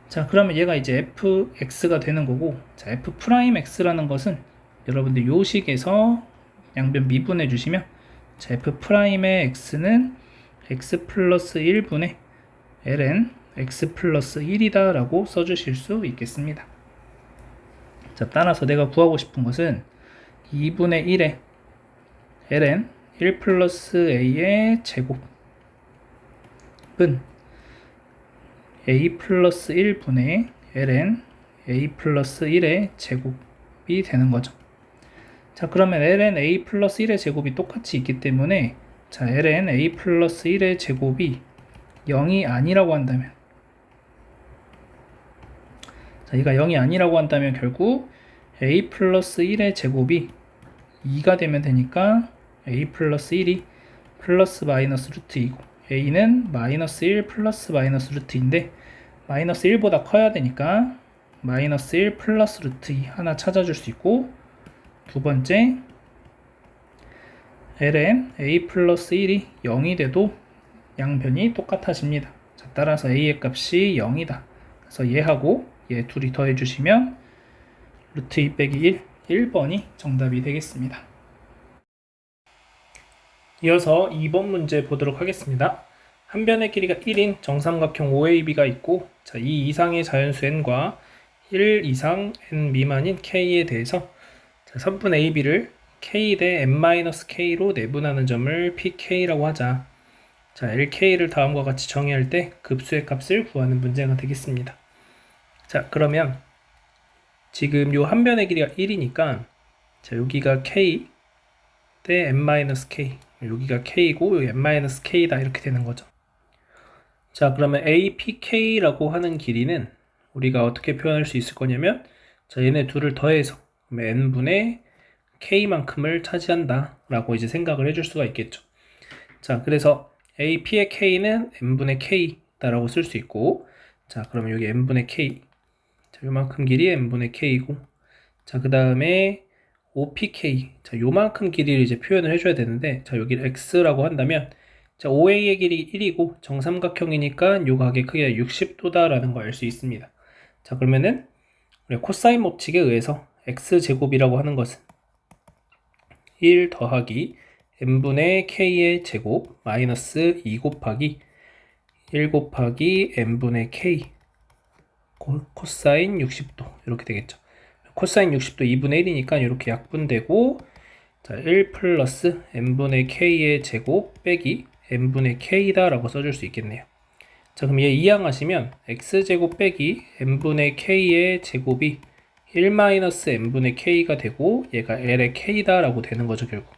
자, 그러면 얘가 이제 fx가 되는 거고, 자, f'x라는 것은 여러분들 요식에서 양변 미분해 주시면, 자, f'의 x는 x 플러스 1분의 ln x 플러스 1이다 라고 써주실 수 있겠습니다. 자, 따라서 내가 구하고 싶은 것은 2분의 1의 ln 1 플러스 a의 제곱은 a 플러스 1분의 ln a 플러스 1의 제곱이 되는 거죠. 자, 그러면 ln a 플러스 1의 제곱이 똑같이 있기 때문에, 자, ln a 플러스 1의 제곱이 0이 아니라고 한다면, 자, 얘가 0이 아니라고 한다면 결국 a 플러스 1의 제곱이 2가 되면 되니까 a 플러스 1이 플러스 마이너스 루트 2고, a는 마이너스 1 플러스 마이너스 루트 2인데 마이너스 1보다 커야 되니까 마이너스 1 플러스 루트 2 하나 찾아줄 수 있고, 두 번째 ln a 플러스 1이 0이 돼도 양변이 똑같아집니다. 자, 따라서 a의 값이 0이다. 그래서 얘하고 얘 둘이 더해주시면 루트 2 빼기 1번이 정답이 되겠습니다. 이어서 2번 문제 보도록 하겠습니다. 한 변의 길이가 1인 정삼각형 OAB가 있고, 자, 2 이상의 자연수 n과 1 이상 n 미만인 k에 대해서, 자, 선분 AB를 k 대 n-k로 내분하는 점을 pk라고 하자. 자, LK를 다음과 같이 정의할 때 급수의 값을 구하는 문제가 되겠습니다. 자, 그러면 지금 요 한 변의 길이가 1이니까 자, 여기가 K 대 n-K, 여기가 K고 여기 n-K다 이렇게 되는 거죠. 자, 그러면 APK라고 하는 길이는 우리가 어떻게 표현할 수 있을 거냐면 자, 얘네 둘을 더해서 n분의 K만큼을 차지한다 라고 이제 생각을 해줄 수가 있겠죠. 자, 그래서 AP의 K는 n분의 K다라고 쓸 수 있고, 자, 그러면 여기 n분의 K, 자, 요만큼 길이 n분의 K고, 자, 그 다음에 OPK, 자, 요만큼 길이를 이제 표현을 해줘야 되는데, 자, 여기를 X라고 한다면, 자, OA의 길이 1이고, 정삼각형이니까 요 각의 크기가 60도다라는 걸 알 수 있습니다. 자, 그러면은, 우리 코사인 법칙에 의해서 X제곱이라고 하는 것은 1 더하기 n분의 k의 제곱 마이너스 2 곱하기 1 곱하기 n분의 k 코사인 60도 이렇게 되겠죠. 코사인 60도 2분의 1이니까 이렇게 약분되고, 자, 1 플러스 n분의 k의 제곱 빼기 n분의 k다 라고 써줄 수 있겠네요. 자, 그럼 얘 이항하시면 x제곱 빼기 n분의 k의 제곱이 1 마이너스 n분의 k가 되고 얘가 l의 k다 라고 되는 거죠, 결국.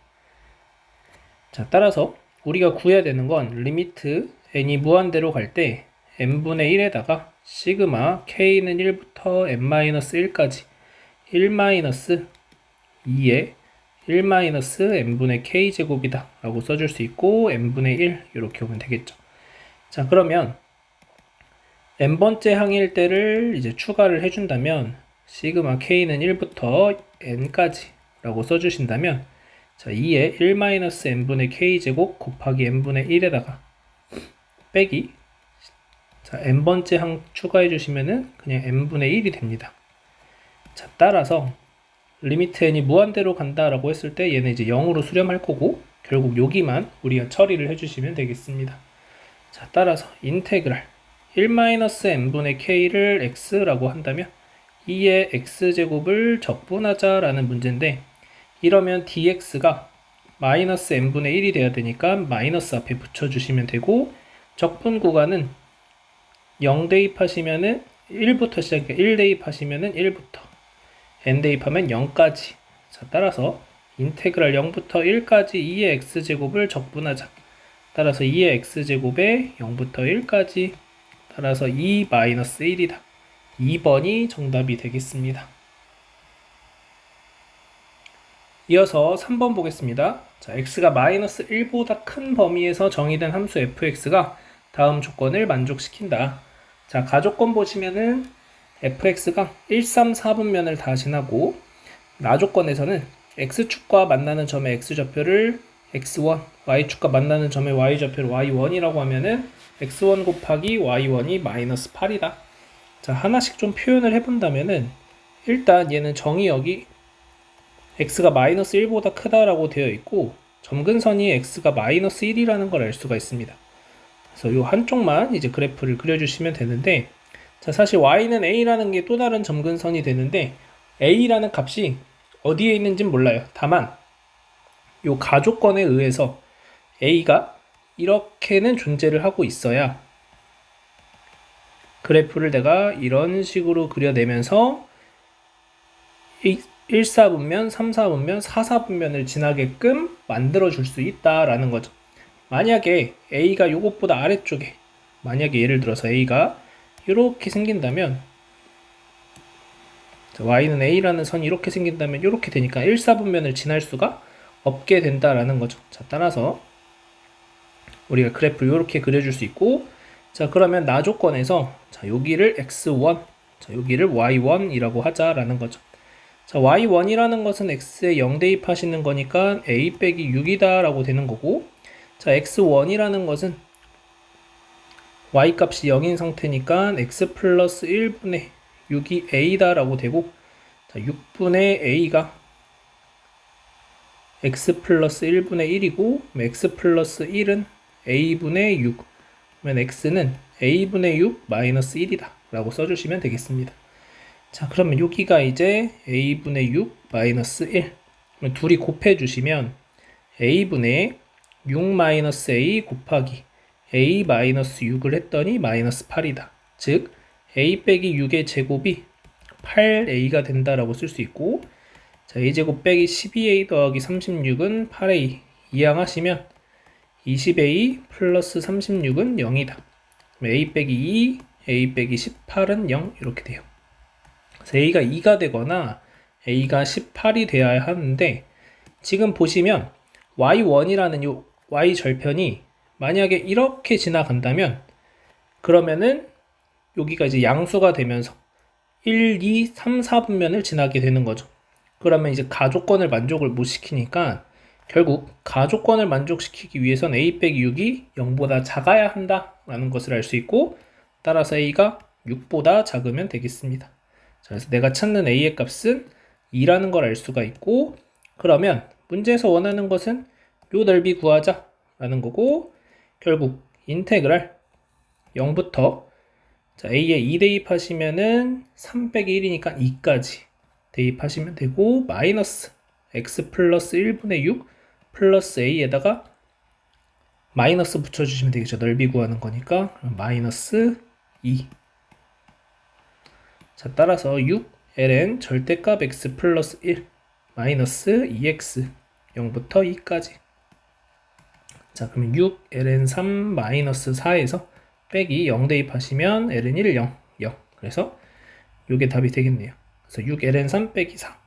자, 따라서 우리가 구해야 되는 건 리미트 n이 무한대로 갈 때 n분의 1에다가 시그마 k는 1부터 n-1까지 1-2에 1-n분의 k제곱이다 라고 써줄 수 있고 n분의 1 이렇게 오면 되겠죠. 자, 그러면 n번째 항일 때를 이제 추가를 해준다면 시그마 k는 1부터 n까지 라고 써주신다면 자, 2에 1-n분의 k제곱 곱하기 n분의 1에다가 빼기, 자, n번째 항 추가해 주시면은 그냥 n분의 1이 됩니다. 자, 따라서 리미트 n이 무한대로 간다라고 했을 때 얘는 이제 0으로 수렴할 거고 결국 여기만 우리가 처리를 해주시면 되겠습니다. 자, 따라서 인테그랄 1-n분의 k를 x라고 한다면 2의 x제곱을 적분하자라는 문제인데, 이러면 dx가 마이너스 n분의 1이 돼야 되니까 마이너스 앞에 붙여주시면 되고, 적분 구간은 0 대입하시면은 1부터 시작해 1 대입하시면은 1부터 n 대입하면 0까지. 자, 따라서 인테그랄 0부터 1까지 2의 x제곱을 적분하자. 따라서 2의 x제곱에 0부터 1까지, 따라서 2 마이너스 1이다. 2번이 정답이 되겠습니다. 이어서 3번 보겠습니다. 자, x가 마이너스 1보다 큰 범위에서 정의된 함수 fx가 다음 조건을 만족시킨다. 자, 가조건 보시면은 fx가 1, 3, 4분면을 다 지나고, 나조건에서는 x축과 만나는 점의 x좌표를 x1, y축과 만나는 점의 y좌표를 y1이라고 하면은 x1 곱하기 y1이 마이너스 8이다. 자, 하나씩 좀 표현을 해본다면은 일단 얘는 정의역이 x가 마이너스 1보다 크다라고 되어 있고 점근선이 x가 마이너스 1이라는 걸 알 수가 있습니다. 그래서 이 한쪽만 이제 그래프를 그려주시면 되는데, 자, 사실 y는 a라는 게 또 다른 점근선이 되는데 a라는 값이 어디에 있는지는 몰라요. 다만 이 가조건에 의해서 a가 이렇게는 존재를 하고 있어야 그래프를 내가 이런 식으로 그려내면서 1, 4분면, 3, 4분면, 4, 4분면을 지나게끔 만들어 줄 수 있다라는 거죠. 만약에 A가 요것보다 아래쪽에, 만약에 예를 들어서 A가 이렇게 생긴다면, Y는 A라는 선이 이렇게 생긴다면 이렇게 되니까 1, 4분면을 지날 수가 없게 된다라는 거죠. 자, 따라서 우리가 그래프를 이렇게 그려줄 수 있고, 자, 그러면 나조건에서 자, 여기를 x1, 자, 여기를 y1이라고 하자라는 거죠. 자, y1이라는 것은 x에 0 대입하시는 거니까 a 빼기 6이다 라고 되는 거고, 자, x1이라는 것은 y 값이 0인 상태니까 x 플러스 1분의 6이 a다 라고 되고, 자, 6분의 a가 x 플러스 1분의 1이고 x 플러스 1은 a분의 6, 그러면 x는 a분의 6 마이너스 1이다 라고 써주시면 되겠습니다. 자, 그러면 여기가 이제 a분의 6 마이너스 1, 그러면 둘이 곱해주시면 a분의 6 마이너스 a 곱하기 a-6을 했더니 마이너스 8이다. 즉 a 빼기 6의 제곱이 8a가 된다라고 쓸 수 있고, 자, a제곱 빼기 12a 더하기 36은 8a 이항하시면 20a 플러스 36은 0이다. a 빼기 2, a 빼기 18은 0 이렇게 돼요. 그래서 a가 2가 되거나 a가 18이 되어야 하는데, 지금 보시면 y1이라는 요 y 절편이 만약에 이렇게 지나간다면, 그러면은 여기가 이제 양수가 되면서 1, 2, 3, 4분면을 지나게 되는 거죠. 그러면 이제 가조건을 만족을 못 시키니까 결국 가조건을 만족시키기 위해선 a 빼기 6이 0보다 작아야 한다라는 것을 알 수 있고, 따라서 a가 6보다 작으면 되겠습니다. 자, 그래서 내가 찾는 a의 값은 2라는 걸 알 수가 있고, 그러면 문제에서 원하는 것은 요 넓이 구하자라는 거고, 결국 인테그랄 0부터 자, a에 2 대입하시면은 3 빼기 1이니까 2까지 대입하시면 되고, 마이너스 x 플러스 1분의 6 플러스 a에다가 마이너스 붙여주시면 되겠죠. 넓이 구하는 거니까. 마이너스 2. 자, 따라서 6 ln 절대값 x 플러스 1 마이너스 2x 0부터 2까지. 자, 그러면 6 ln 3 마이너스 4에서 빼기 0 대입하시면 ln 1 0 0. 그래서 이게 답이 되겠네요. 그래서 6 ln 3 빼기 4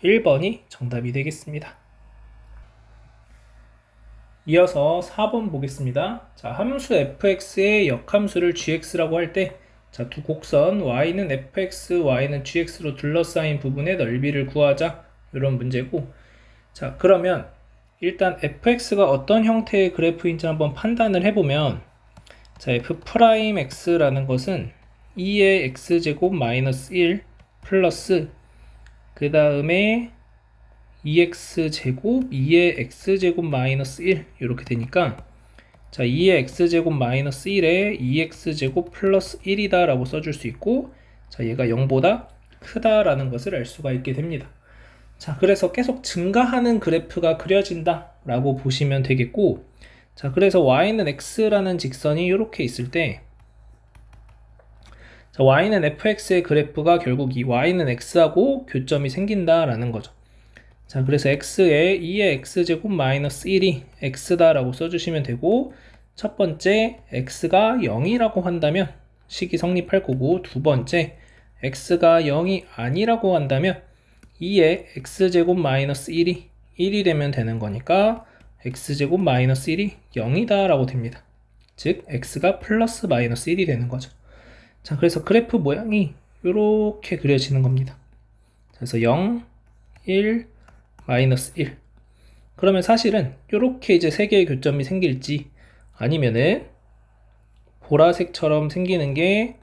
1번이 정답이 되겠습니다. 이어서 4번 보겠습니다. 자, 함수 fx의 역함수를 gx라고 할 때, 자, 두 곡선 y는 fx, y는 gx로 둘러싸인 부분의 넓이를 구하자, 이런 문제고, 자, 그러면 일단 fx가 어떤 형태의 그래프인지 한번 판단을 해보면, 자, f'x라는 것은 2의 x제곱 마이너스 1 플러스 그 다음에 2x제곱 2의 x제곱 마이너스 1 이렇게 되니까, 자, 2의 x제곱 마이너스 1에 2x제곱 플러스 1이다 라고 써줄 수 있고, 자, 얘가 0보다 크다라는 것을 알 수가 있게 됩니다. 자, 그래서 계속 증가하는 그래프가 그려진다 라고 보시면 되겠고, 자, 그래서 y는 x라는 직선이 이렇게 있을 때, 자, y는 fx의 그래프가 결국 이 y는 x하고 교점이 생긴다라는 거죠. 자, 그래서 x에 2의 x제곱 마이너스 1이 x다 라고 써주시면 되고, 첫 번째 x가 0이라고 한다면 식이 성립할 거고, 두 번째 x가 0이 아니라고 한다면 2의 x제곱 마이너스 1이 1이 되면 되는 거니까 x제곱 마이너스 1이 0이다 라고 됩니다. 즉 x가 플러스 마이너스 1이 되는 거죠. 자, 그래서 그래프 모양이 이렇게 그려지는 겁니다. 그래서 0, 1, 마이너스 1. 그러면 사실은 이렇게 이제 세 개의 교점이 생길지, 아니면은 보라색처럼 생기는 게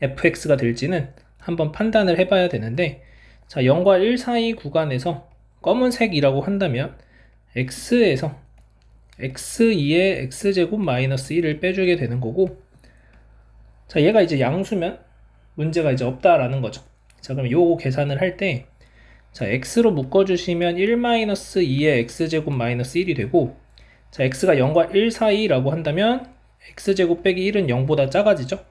fx가 될지는 한번 판단을 해봐야 되는데, 자, 0과 1 사이 구간에서 검은색이라고 한다면 x에서 x2의 x제곱 마이너스 1을 빼주게 되는 거고, 자, 얘가 이제 양수면 문제가 이제 없다라는 거죠. 자, 그럼 요거 계산을 할 때, 자, x로 묶어주시면 1-2의 x제곱 마이너스 1이 되고, 자, x가 0과 1 사이라고 한다면 x제곱 빼기 1은 0보다 작아지죠.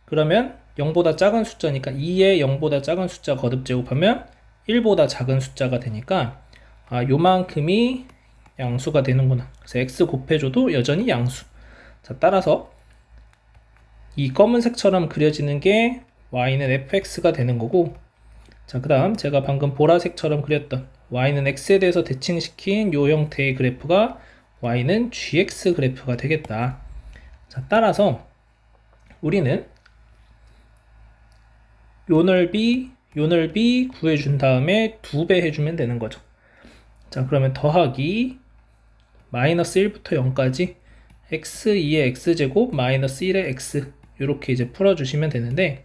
그러면 0보다 작은 숫자니까 2의 0보다 작은 숫자 거듭 제곱하면 1보다 작은 숫자가 되니까, 아, 요만큼이 양수가 되는구나. 그래서 x 곱해줘도 여전히 양수. 자, 따라서 이 검은색처럼 그려지는 게 y는 fx가 되는 거고, 자, 그 다음 제가 방금 보라색처럼 그렸던 y는 x에 대해서 대칭시킨 요 형태의 그래프가 y는 gx 그래프가 되겠다. 자, 따라서 우리는 요 넓이 구해준 다음에 2배 해주면 되는 거죠. 자, 그러면 더하기 마이너스 1부터 0까지 x2의 x제곱 마이너스 1의 x 이렇게 이제 풀어주시면 되는데,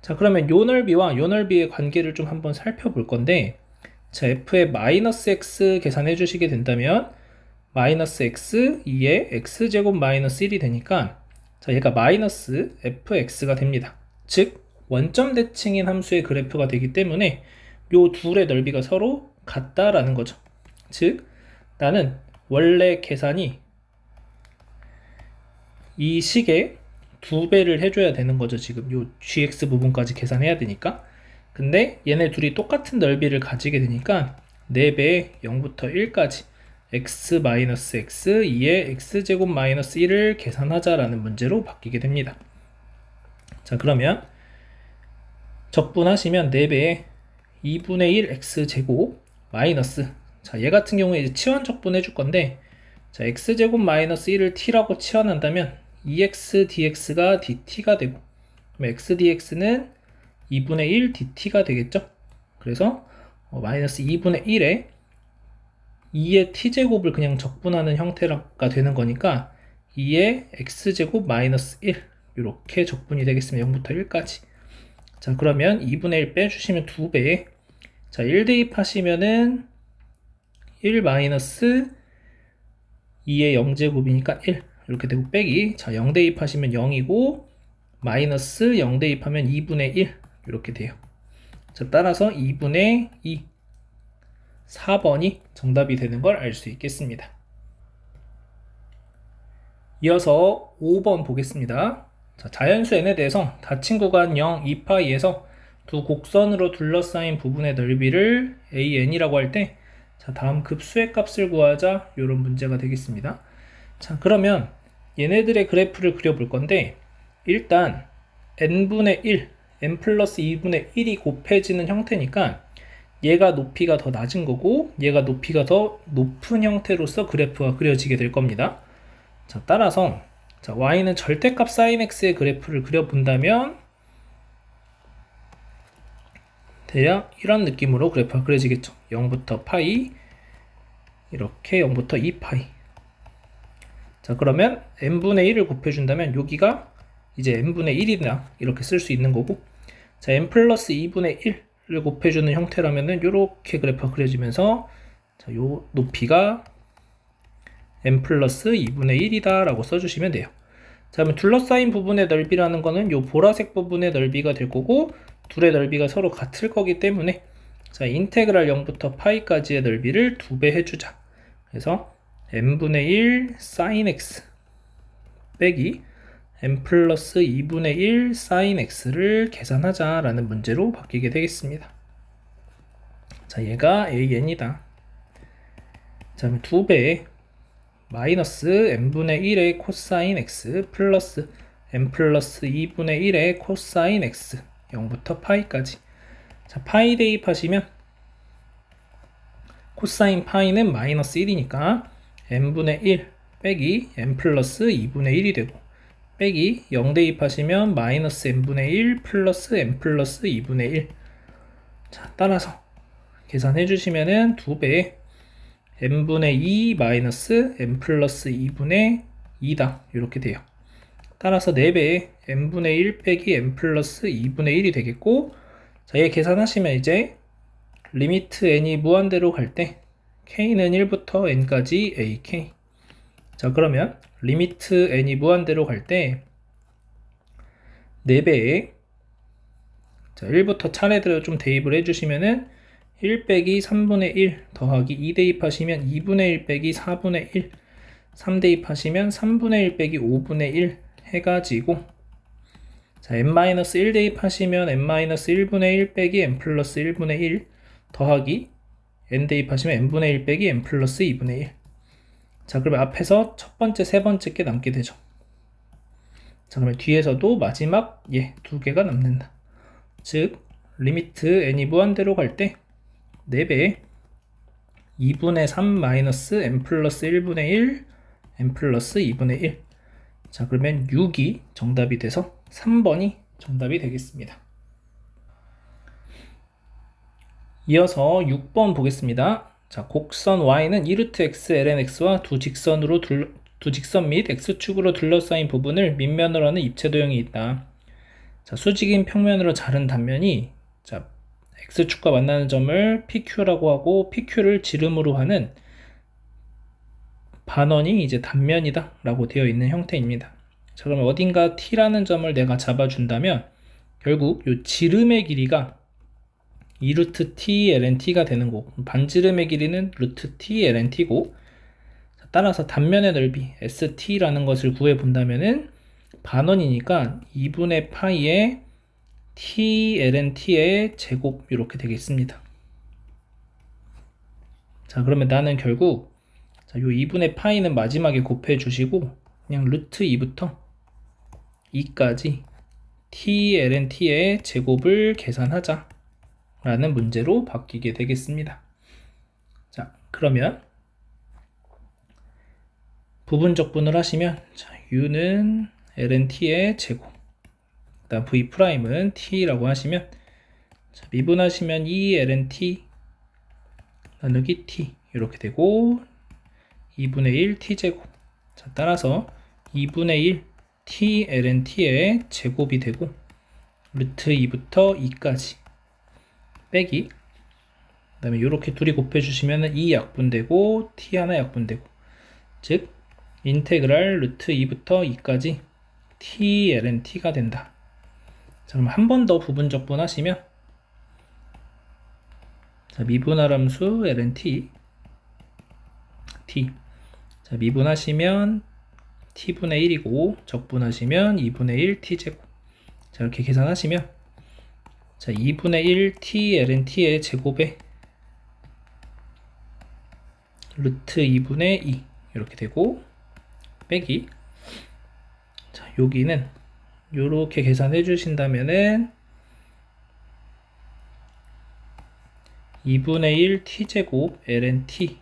자, 그러면 요 넓이와 요 넓이의 관계를 좀 한번 살펴볼 건데, 자, f의 마이너스 x 계산해 주시게 된다면 마이너스 x 2의 x제곱 마이너스 1이 되니까, 자, 얘가 마이너스 fx가 됩니다. 즉 원점 대칭인 함수의 그래프가 되기 때문에 요 둘의 넓이가 서로 같다라는 거죠. 즉 나는 원래 계산이 이 식의 2배를 해줘야 되는 거죠. 지금 요 gx 부분까지 계산해야 되니까. 근데 얘네 둘이 똑같은 넓이를 가지게 되니까 4배에 0부터 1까지 x-x 2의 x제곱 마이너스 1을 계산하자라는 문제로 바뀌게 됩니다. 자, 그러면 적분하시면 4배에 2분의 1 x제곱 마이너스, 자, 얘 같은 경우에 이제 치환 적분해 줄 건데, 자, x제곱 마이너스 1을 t라고 치환한다면 2x dx가 dt가 되고, 그럼 x dx는 2분의 1 dt가 되겠죠. 그래서 마이너스 2분의 1에 2의 t제곱을 그냥 적분하는 형태가 되는 거니까 2의 x제곱 마이너스 1 이렇게 적분이 되겠습니다. 0부터 1까지. 자, 그러면 2분의 1 빼주시면 2배에, 자, 1 대입하시면은 1 마이너스 2의 0제곱이니까 1 이렇게 되고, 빼기, 자, 0 대입하시면 0이고 마이너스 0 대입하면 2분의 1 이렇게 돼요. 자, 따라서 2분의 2 4번이 정답이 되는 걸 알 수 있겠습니다. 이어서 5번 보겠습니다. 자, 자연수 n에 대해서 닫힌 구간 0, 2파이에서 두 곡선으로 둘러싸인 부분의 넓이를 an이라고 할 때, 자, 다음 급수의 값을 구하자, 이런 문제가 되겠습니다. 자, 그러면 얘네들의 그래프를 그려볼 건데, 일단 n분의 1, n 플러스 2분의 1이 곱해지는 형태니까 얘가 높이가 더 낮은 거고 얘가 높이가 더 높은 형태로서 그래프가 그려지게 될 겁니다. 자, 따라서 자, y는 절대값 sin x의 그래프를 그려본다면 대략 이런 느낌으로 그래프가 그려지겠죠. 0부터 파이, 이렇게 0부터 2파이. 자, 그러면 n분의 1을 곱해준다면 여기가 이제 n분의 1이나 이렇게 쓸 수 있는 거고, 자, n 플러스 2분의 1을 곱해주는 형태라면은 이렇게 그래프가 그려지면서, 자, 요 높이가 n 플러스 2분의 1이다 라고 써주시면 돼요. 자, 그러면 둘러싸인 부분의 넓이라는 거는 요 보라색 부분의 넓이가 될 거고, 둘의 넓이가 서로 같을 거기 때문에, 자, 인테그랄 0부터 파이까지의 넓이를 2배 해주자. 그래서 n분의 1 sin x 빼기 n 플러스 2분의 1 sin x를 계산하자 라는 문제로 바뀌게 되겠습니다. 자, 얘가 an이다. 자, 그럼 2배에 마이너스 n분의 1의 코사인 x 플러스 n 플러스 2분의 1의 코사인 x 0부터 파이까지. 자, 파이 대입하시면 코사인 파이는 마이너스 1이니까 n분의 1 빼기 n 플러스 2분의 1이 되고, 빼기 0 대입하시면 마이너스 n분의 1 플러스 n 플러스 2분의 1. 자, 따라서 계산해 주시면은 2배에 n분의 2 마이너스 n 플러스 2분의 2다 이렇게 돼요. 따라서 4배에 n분의 1 빼기 n 플러스 2분의 1이 되겠고, 자, 얘 계산하시면 이제 리미트 n이 무한대로 갈 때 k는 1부터 n까지 ak. 자, 그러면 리미트 n이 무한대로 갈 때 4배에, 자, 1부터 차례대로 좀 대입을 해주시면은 1 빼기 3분의 1 더하기 2 대입하시면 2분의 1 빼기 4분의 1, 3 대입하시면 3분의 1 빼기 5분의 1 해가지고, 자, n-1 대입하시면 n-1분의 1 빼기 n 플러스 1분의 1 더하기 n 대입하시면 n분의 1 빼기 n 플러스 2분의 1. 자, 그러면 앞에서 첫 번째, 세 번째 게 남게 되죠. 자, 그러면 뒤에서도 마지막 얘 2개가 남는다. 즉 리미트 n이 무한대로 갈 때 4배에 2분의 3 마이너스 n 플러스 1분의 1 n 플러스 2분의 1. 자, 그러면 6이 정답이 돼서 3번이 정답이 되겠습니다. 이어서 6번 보겠습니다. 자, 곡선 y는 2루트 x ln x와 두 직선 및 x축으로 둘러싸인 부분을 밑면으로 하는 입체 도형이 있다. 자, 수직인 평면으로 자른 단면이, 자, x축과 만나는 점을 PQ라고 하고 PQ를 지름으로 하는 반원이 이제 단면이다 라고 되어 있는 형태입니다. 자, 그러면 어딘가 t라는 점을 내가 잡아준다면 결국 이 지름의 길이가 2루트 t ln t가 되는 거고, 반지름의 길이는 루트 t ln t고, 따라서 단면의 넓이 ST라는 것을 구해 본다면은 반원이니까 2분의 파이의 T ln T의 제곱 이렇게 되겠습니다. 자, 그러면 나는 결국 자, 요 2분의 파이는 마지막에 곱해 주시고 그냥 루트 2부터 2까지 T ln T의 제곱을 계산하자 라는 문제로 바뀌게 되겠습니다. 자, 그러면 부분적분을 하시면 자, U는 ln T의 제곱, 그 다음 V'은 T라고 하시면 자, 미분하시면 2 ln T 나누기 T 이렇게 되고 2분의 1 T제곱, 자, 따라서 2분의 1 T ln T의 제곱이 되고 루트 2부터 2까지 빼기, 그 다음에 이렇게 둘이 곱해주시면 2 약분되고 T 하나 약분되고, 즉 인테그랄 루트 2부터 2까지 T ln T가 된다. 자, 그럼 한 번 더 부분적분 하시면 자, 미분할함수 ln T 자, 미분하시면 T분의 1이고 적분하시면 2분의 1 T제곱, 자, 이렇게 계산하시면 자, 2분의 1 T ln T의 제곱에 루트 2분의 2 이렇게 되고 빼기, 자, 여기는 이렇게 계산해 주신다면은 2분의 1 T제곱 ln T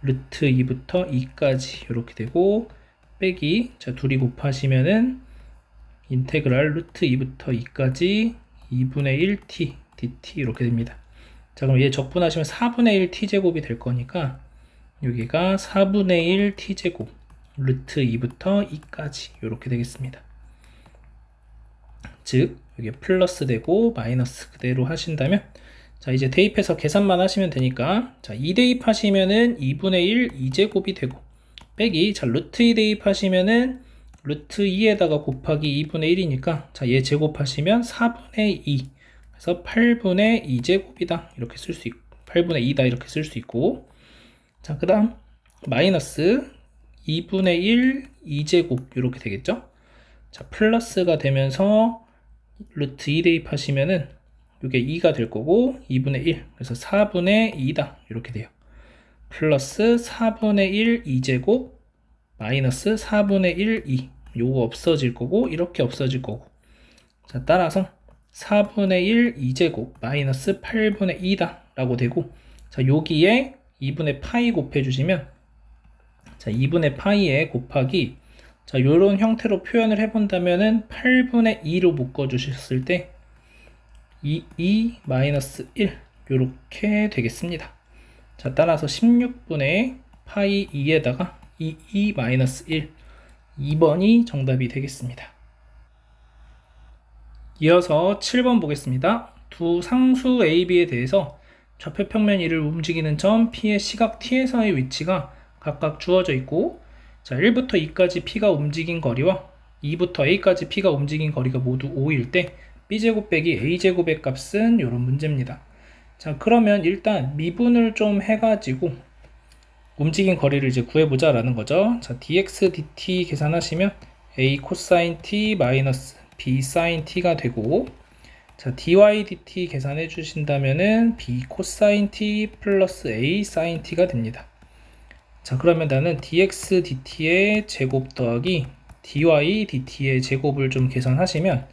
루트 2부터 2까지 이렇게 되고 빼기, 자, 둘이 곱하시면은 인테그랄 루트 2부터 2까지 2분의 1 T dt 이렇게 됩니다. 자, 그럼 얘 적분하시면 4분의 1 T제곱이 될 거니까 여기가 4분의 1 T제곱 루트 2부터 2까지 이렇게 되겠습니다. 즉 여기 플러스 되고 마이너스 그대로 하신다면 자, 이제 대입해서 계산만 하시면 되니까 자, 2 대입하시면은 2분의 1 2제곱이 되고 빼기, 자, 루트 2 대입하시면은 루트 2에다가 곱하기 2분의 1이니까 자, 얘 제곱하시면 4분의 2, 그래서 8분의 2제곱이다 이렇게 쓸 수 있고 8분의 2다 이렇게 쓸 수 있고, 자, 그 다음 마이너스 2분의 1 2제곱 이렇게 되겠죠. 자, 플러스가 되면서 루트 2 대입하시면은 이게 2가 될 거고 2분의 1, 그래서 4분의 2다 이렇게 돼요. 플러스 4분의 1 2제곱 마이너스 4분의 1 2, 요거 없어질 거고 이렇게 없어질 거고, 자, 따라서 4분의 1 2제곱 마이너스 8분의 2다 라고 되고, 자, 여기에 2분의 파이 곱해 주시면 자, 2분의 파이에 곱하기, 자, 요런 형태로 표현을 해 본다면은 8분의 2로 묶어 주셨을 때 2 마이너스 1 요렇게 되겠습니다. 자, 따라서 16분의 파이 2에다가 2 마이너스 1, 2번이 정답이 되겠습니다. 이어서 7번 보겠습니다. 두 상수 A, B에 대해서 좌표평면 1을 움직이는 점 P의 시각 T에서의 위치가 각각 주어져 있고, 자, 1부터 2까지 P가 움직인 거리와 2부터 A까지 P가 움직인 거리가 모두 5일 때 B제곱 빼기 A제곱의 값은 이런 문제입니다. 자, 그러면 일단 미분을 좀 해가지고 움직인 거리를 이제 구해보자 라는 거죠. 자, dx dt 계산하시면 A 코사인 t 마이너스 B 사인 t가 되고, 자, dy dt 계산해 주신다면은 B 코사인 t 플러스 A 사인 t가 됩니다. 자, 그러면 나는 dx dt의 제곱 더하기 dy dt의 제곱을 좀 계산하시면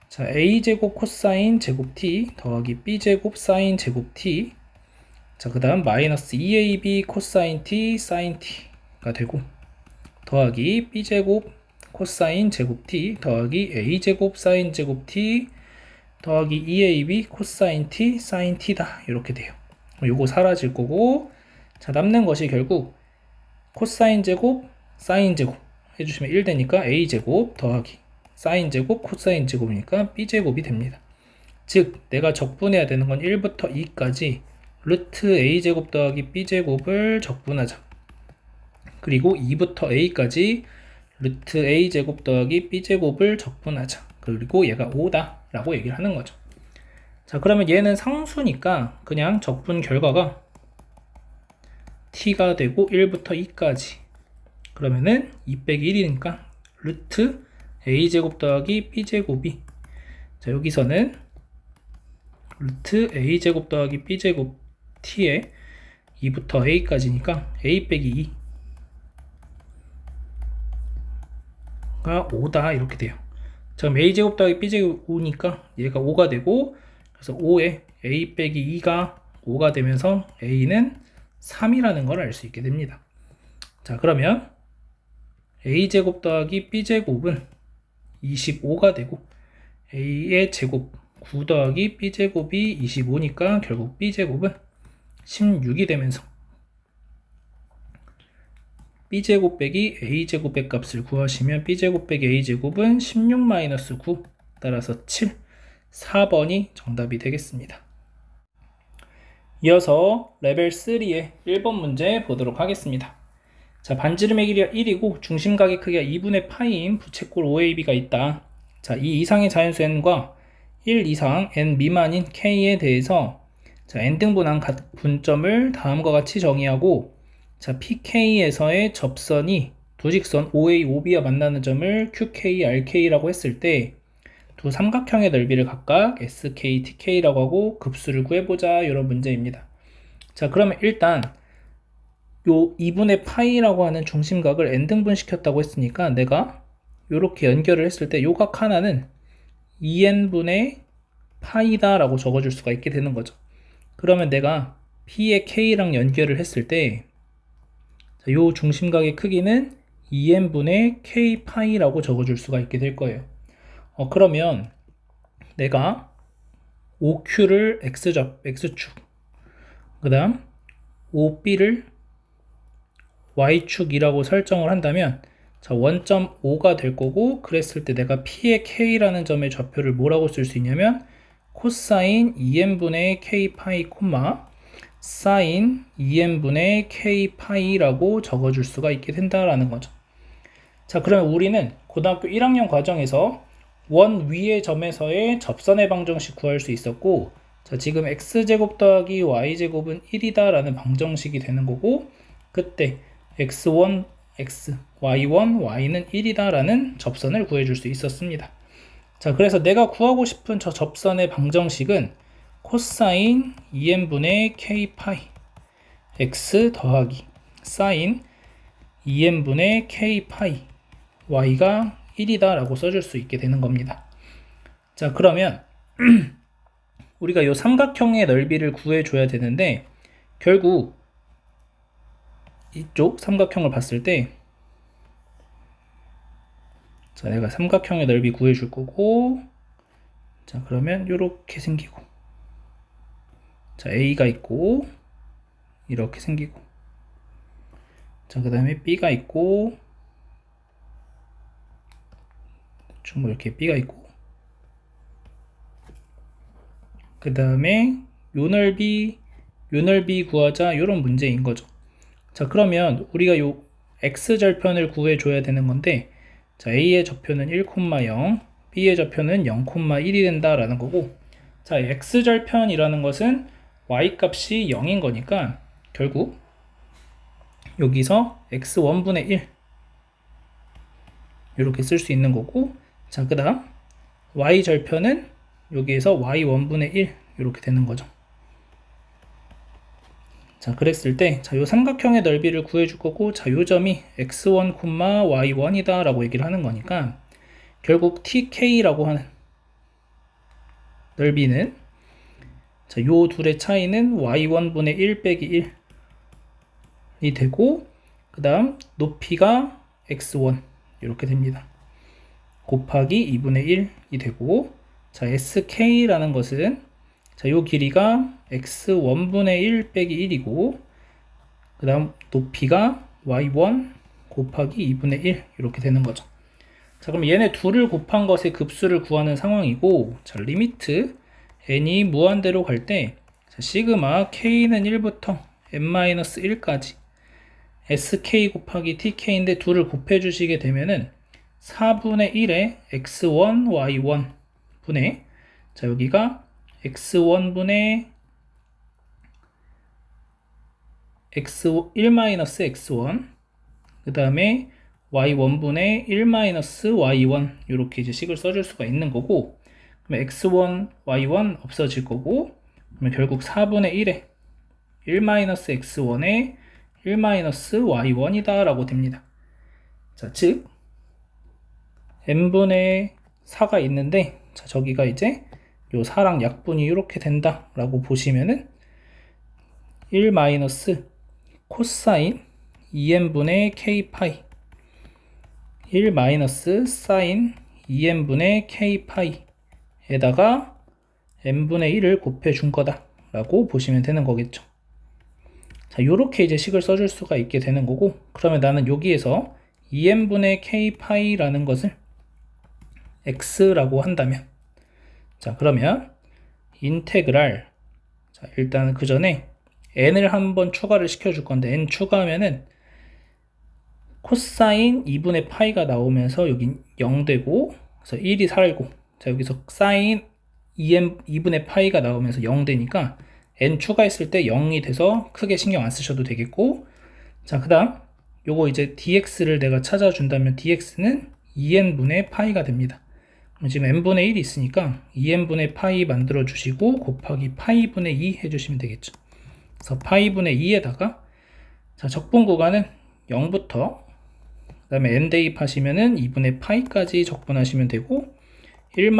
자, a제곱 코사인 제곱 t 더하기 b제곱 사인 제곱 t, 자, 그 다음 마이너스 2ab 코사인 t 사인 t가 되고 더하기 b제곱 코사인 제곱 t 더하기 a제곱 사인 제곱 t 더하기 2ab 코사인 t 사인 t다 이렇게 돼요. 요거 사라질 거고, 자, 남는 것이 결국 코사인 제곱 사인 제곱 해주시면 1 되니까 a제곱 더하기 사인 제곱 코사인 제곱이니까 b제곱이 됩니다. 즉 내가 적분해야 되는 건 1부터 2까지 루트 a제곱 더하기 b제곱을 적분하자. 그리고 2부터 a까지 루트 a제곱 더하기 b제곱을 적분하자. 그리고 얘가 5다 라고 얘기를 하는 거죠. 자, 그러면 얘는 상수니까 그냥 적분 결과가 t가 되고 1부터 2까지. 그러면은 2 빼기 1이니까 루트 a제곱 더하기 b제곱이, 자 여기서는 루트 a제곱 더하기 b제곱 t에 2부터 a까지니까 a 빼기 2가 5다 이렇게 돼요. 자 그럼 a제곱 더하기 b제곱 5니까 얘가 5가 되고, 그래서 5에 a 빼기 2가 5가 되면서 a는 3이라는 걸 알 수 있게 됩니다. 자 그러면 a제곱 더하기 b제곱은 25가 되고, a의 제곱 9 더하기 b제곱이 25니까 결국 b제곱은 16이 되면서 b제곱 빼기 a제곱의 값을 구하시면 b제곱 빼기 a제곱은 16-9, 따라서 7, 4번이 정답이 되겠습니다. 이어서 레벨 3의 1번 문제 보도록 하겠습니다. 자, 반지름의 길이가 1이고 중심각의 크기가 2분의 파이인 부채꼴 OAB가 있다. 자, 이 이상의 자연수 n과 1 이상 n 미만인 k에 대해서 자, n등분한 각 분점을 다음과 같이 정의하고, 자, PK에서의 접선이 두 직선 OA, OB와 만나는 점을 QK, RK라고 했을 때 두 삼각형의 넓이를 각각 SK, TK라고 하고 급수를 구해보자, 이런 문제입니다. 자, 그러면 일단 요 2분의 파이라고 하는 중심각을 n등분 시켰다고 했으니까 내가 이렇게 연결을 했을 때 요 각 하나는 2n분의 파이다 라고 적어줄 수가 있게 되는 거죠. 그러면 내가 P의 K랑 연결을 했을 때 요 중심각의 크기는 2n분의 K 파이라고 적어줄 수가 있게 될 거예요. 그러면 내가 OQ를 X축, 그 다음 OB를 Y축이라고 설정을 한다면, 자, 원점 5가 될 거고, 그랬을 때 내가 P의 K라는 점의 좌표를 뭐라고 쓸 수 있냐면 코사인 2n분의 K 파이, 사인 2n분의 K 파이라고 적어줄 수가 있게 된다라는 거죠. 자, 그러면 우리는 고등학교 1학년 과정에서 원 위의 점에서의 접선의 방정식 구할 수 있었고, 자, 지금 x제곱 더하기 y제곱은 1이다 라는 방정식이 되는 거고, 그때 x1, x, y1, y는 1이다 라는 접선을 구해줄 수 있었습니다. 자, 그래서 내가 구하고 싶은 저 접선의 방정식은 코사인 2n분의 k 파이 x 더하기 사인 2n분의 k 파이 y가 1이다 라고 써줄 수 있게 되는 겁니다. 자, 그러면 우리가 이 삼각형의 넓이를 구해줘야 되는데, 결국 이쪽 삼각형을 봤을 때, 자, 내가 삼각형의 넓이 구해줄 거고, 자, 그러면 이렇게 생기고, 자, A가 있고, 이렇게 생기고, 자, 그 다음에 B가 있고, 뭐 이렇게 B가 있고, 그 다음에 요 넓이 구하자, 이런 문제인 거죠. 자, 그러면 우리가 요 x절편을 구해줘야 되는 건데, 자, a의 좌표는 1,0, b의 좌표는 0,1이 된다라는 거고, 자, x절편이라는 것은 y 값이 0인 거니까 결국 여기서 x1분의 1 이렇게 쓸 수 있는 거고, 자, 그 다음 y절편은 여기에서 y1분의 1 이렇게 되는 거죠. 자, 그랬을 때, 자, 요 삼각형의 넓이를 구해줄 거고, 자, 요 점이 x1, y1이다 라고 얘기를 하는 거니까, 결국 tk라고 하는 넓이는, 자, 요 둘의 차이는 y1분의 1 빼기 1이 되고, 그 다음 높이가 x1 이렇게 됩니다. 곱하기 2분의 1이 되고, 자, sk라는 것은, 자, 요 길이가 x1분의 1 빼기 1이고, 그 다음 높이가 y1 곱하기 2분의 1 이렇게 되는 거죠. 자, 그럼 얘네 둘을 곱한 것의 급수를 구하는 상황이고, 자, 리미트 n이 무한대로 갈 때, 자, 시그마 k는 1부터 n-1까지 sk 곱하기 tk인데 둘을 곱해 주시게 되면은 4분의 1에 x1, y1 분의, 자, 여기가 x1분의 1-x1, 그 다음에 y1분의 1-y1 이렇게 이제 식을 써줄 수가 있는 거고, 그러면 x1, y1 없어질 거고, 그러면 결국 4분의 1에 1-x1에 1-y1이다 라고 됩니다. 자, 즉 n분의 4가 있는데, 자, 저기가 이제 요 4랑 약분이 이렇게 된다 라고 보시면은 1 코사인 2n분의 k파이 1 사인 2n분의 k파이에다가 n분의 1을 곱해 준 거다 라고 보시면 되는 거겠죠. 자, 요렇게 이제 식을 써줄 수가 있게 되는 거고, 그러면 나는 여기에서 2n분의 k파이라는 것을 x라고 한다면, 자, 그러면 인테그랄, 자, 일단 그 전에 n을 한번 추가를 시켜줄 건데, n 추가하면은 코사인 2분의 파이가 나오면서 여기 0 되고, 그래서 1이 살고, 자, 여기서 사인 2분의 파이가 나오면서 0 되니까 n 추가했을 때 0이 돼서 크게 신경 안 쓰셔도 되겠고, 자, 그 다음 요거 이제 dx를 내가 찾아준다면 dx는 2n분의 파이가 됩니다. 지금 n분의 1이 있으니까 2n분의 파이 만들어 주시고 곱하기 파이분의 2 해주시면 되겠죠. 그래서 파이분의 2에다가, 자, 적분 구간은 0부터 그 다음에 n 대입하시면은 2분의 파이까지 적분하시면 되고, 1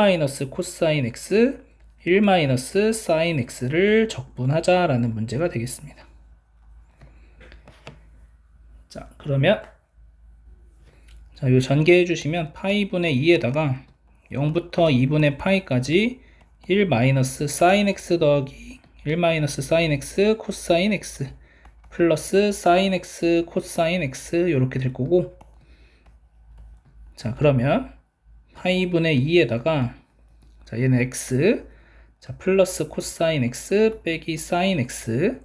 코사인 x, 1 사인 x를 적분하자라는 문제가 되겠습니다. 자, 그러면 자, 요 전개해 주시면 파이분의 2에다가 0부터 2분의 파이까지 1 사인 x 더하기 1 사인 x 코사인 x 플러스 사인 x 코사인 x 이렇게 될 거고, 자, 그러면 파이분의 2에다가, 자, 얘는 x, 자, 플러스 코사인 x 빼기 사인 x,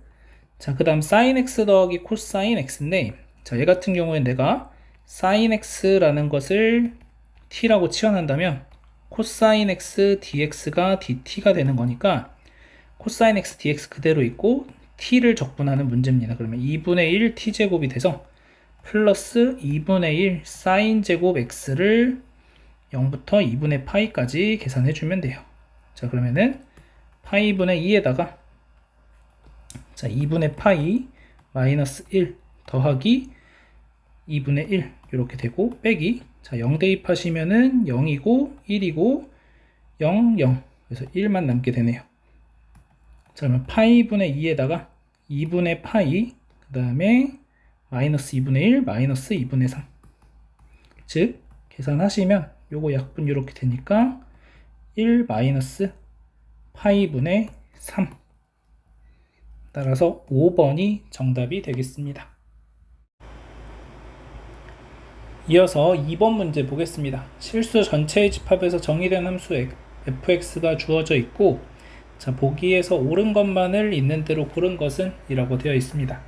자, 그 다음 사인 x 더하기 코사인 x인데, 자, 얘 같은 경우에 내가 사인 x라는 것을 t라고 치환한다면 코사인 x dx가 dt가 되는 거니까 코사인 x dx 그대로 있고 t를 적분하는 문제입니다. 그러면 2분의 1 t제곱이 돼서 플러스 2분의 1 사인 제곱 x를 0부터 2분의 파이까지 계산해 주면 돼요. 자, 그러면은 파이분의 2에다가, 자, 2분의 파이 마이너스 1 더하기 2분의 1 이렇게 되고 빼기, 자, 0 대입하시면은 0이고 1이고 0, 0, 그래서 1만 남게 되네요. 자, 그러면 파이분의 2에다가 2분의 파이, 그 다음에 마이너스 2분의 1, 마이너스 2분의 3. 즉, 계산하시면 요거 약분 이렇게 되니까 1 마이너스 파이분의 3. 따라서 5번이 정답이 되겠습니다. 이어서 2번 문제 보겠습니다. 실수 전체의 집합에서 정의된 함수 fx가 주어져 있고, 자, 보기에서 옳은 것만을 있는 대로 고른 것은 이라고 되어 있습니다.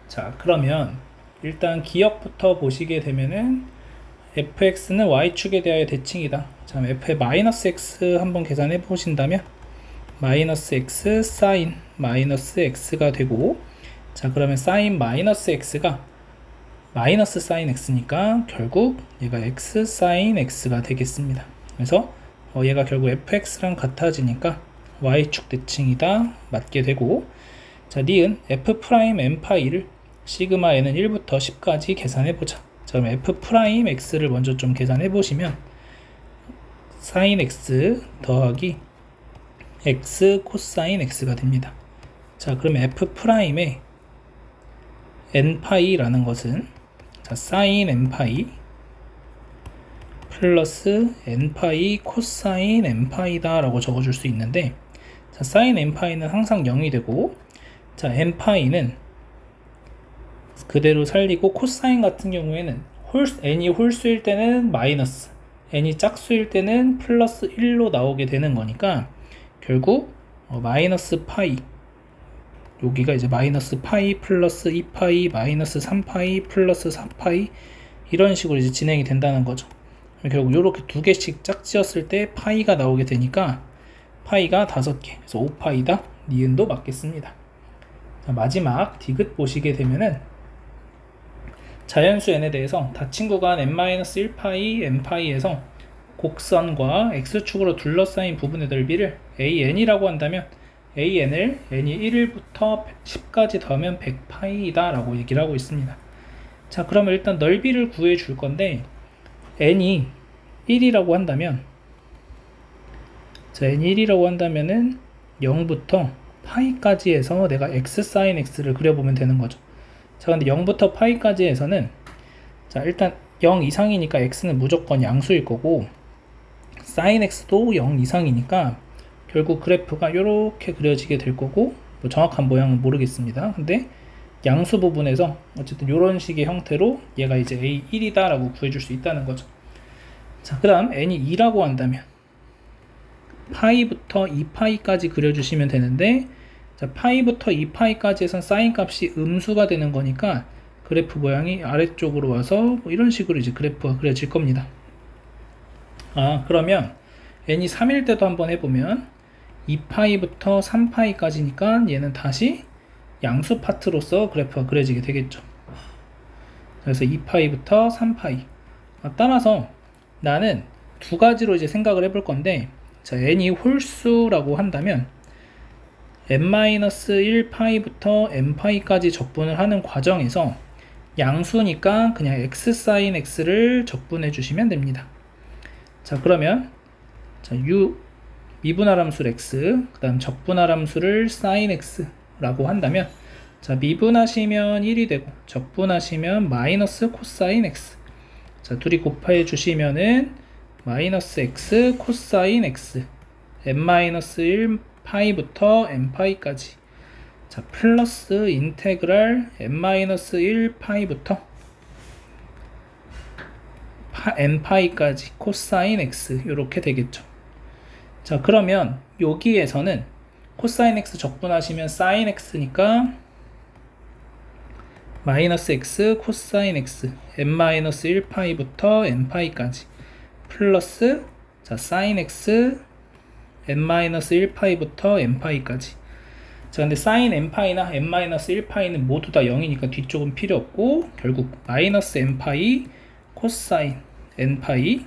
자, 그러면 일단 기억부터 보시게 되면은 fx는 y축에 대하여 대칭이다. 자, f의 마이너스 x 한번 계산해 보신다면 마이너스 x 사인 마이너스 x가 되고, 자, 그러면 사인 마이너스 x가 마이너스 사인 x니까 결국 얘가 x 사인 x가 되겠습니다. 그래서 얘가 결국 fx랑 같아지니까 y축 대칭이다 맞게 되고, 자, 니은 f 프라임 n 파이를 시그마 n은 1부터 10까지 계산해 보자. 자, 그럼 f 프라임 x를 먼저 좀 계산해 보시면 사인 x 더하기 x 코사인 x가 됩니다. 자, 그러면 f 프라임의 n 파이라는 것은, 자, 사인 n 파이 플러스 n 파이 코사인 n 파이다 라고 적어줄 수 있는데, 자, 사인 n 파이는 항상 0이 되고, 자, n 파이는 그대로 살리고, 코사인 같은 경우에는 n이 홀수일 때는 마이너스, n이 짝수일 때는 플러스 1로 나오게 되는 거니까 결국 마이너스 파이, 여기가 이제 마이너스 파이 플러스 2파이 마이너스 3파이 플러스 4파이 이런 식으로 이제 진행이 된다는 거죠. 결국 이렇게 두 개씩 짝지었을 때 파이가 나오게 되니까 파이가 5개, 그래서 5파이다. 니은도 맞겠습니다. 자, 마지막 디귿 보시게 되면은 자연수 n에 대해서 닫힌 구간 n-1파이 n파이에서 곡선과 x축으로 둘러싸인 부분의 넓이를 an이라고 한다면 an을 n이 1부터 10까지 더하면 100파이다 라고 얘기를 하고 있습니다. 자, 그러면 일단 넓이를 구해 줄 건데 n이 1이라고 한다면, 자, n이 1이라고 한다면은 0부터 파이까지 해서 내가 x sin x를 그려보면 되는 거죠. 자, 근데 0부터 파이까지 해서는, 자, 일단 0 이상이니까 x는 무조건 양수일 거고 sin x도 0 이상이니까 결국 그래프가 이렇게 그려지게 될 거고, 뭐 정확한 모양은 모르겠습니다. 근데 양수 부분에서 어쨌든 이런 식의 형태로 얘가 이제 a1이다 라고 구해줄 수 있다는 거죠. 자, 그 다음 n이 2라고 한다면 파이부터 2파이까지 그려주시면 되는데, 자, 파이부터 2파이까지 해선 사인 값이 음수가 되는 거니까 그래프 모양이 아래쪽으로 와서 뭐 이런 식으로 이제 그래프가 그려질 겁니다. 그러면 n이 3일 때도 한번 해보면 2파이부터 3파이까지니까 얘는 다시 양수 파트로서 그래프가 그려지게 되겠죠. 그래서 2파이부터 3파이. 따라서 나는 두 가지로 이제 생각을 해볼 건데, 자, n이 홀수라고 한다면 n-1파이부터 n파이까지 적분을 하는 과정에서 양수니까 그냥 x sin x를 적분해 주시면 됩니다. 자, 그러면 자, 미분할함수 x, 그 다음 적분할함수를 sin x라고 한다면, 자, 미분하시면 1이 되고 적분하시면 마이너스 코사인 x. 자, 둘이 곱해 주시면은 마이너스 x 코사인 x n-1 파이부터 n파이까지, 자, 플러스 인테그랄 n-1 파이부터 n파이까지 코사인 x 이렇게 되겠죠. 자, 그러면 여기에서는 코사인 x 적분하시면 사인 x니까 마이너스 x 코사인 x n-1 파이부터 n파이까지 플러스, 자, 사인 x n-1 파이부터 n파이까지. 자, 근데 sin n파이나 n-1 파이는 모두 다 0이니까 뒤쪽은 필요 없고 결국 마이너스 n파이 코사인 n파이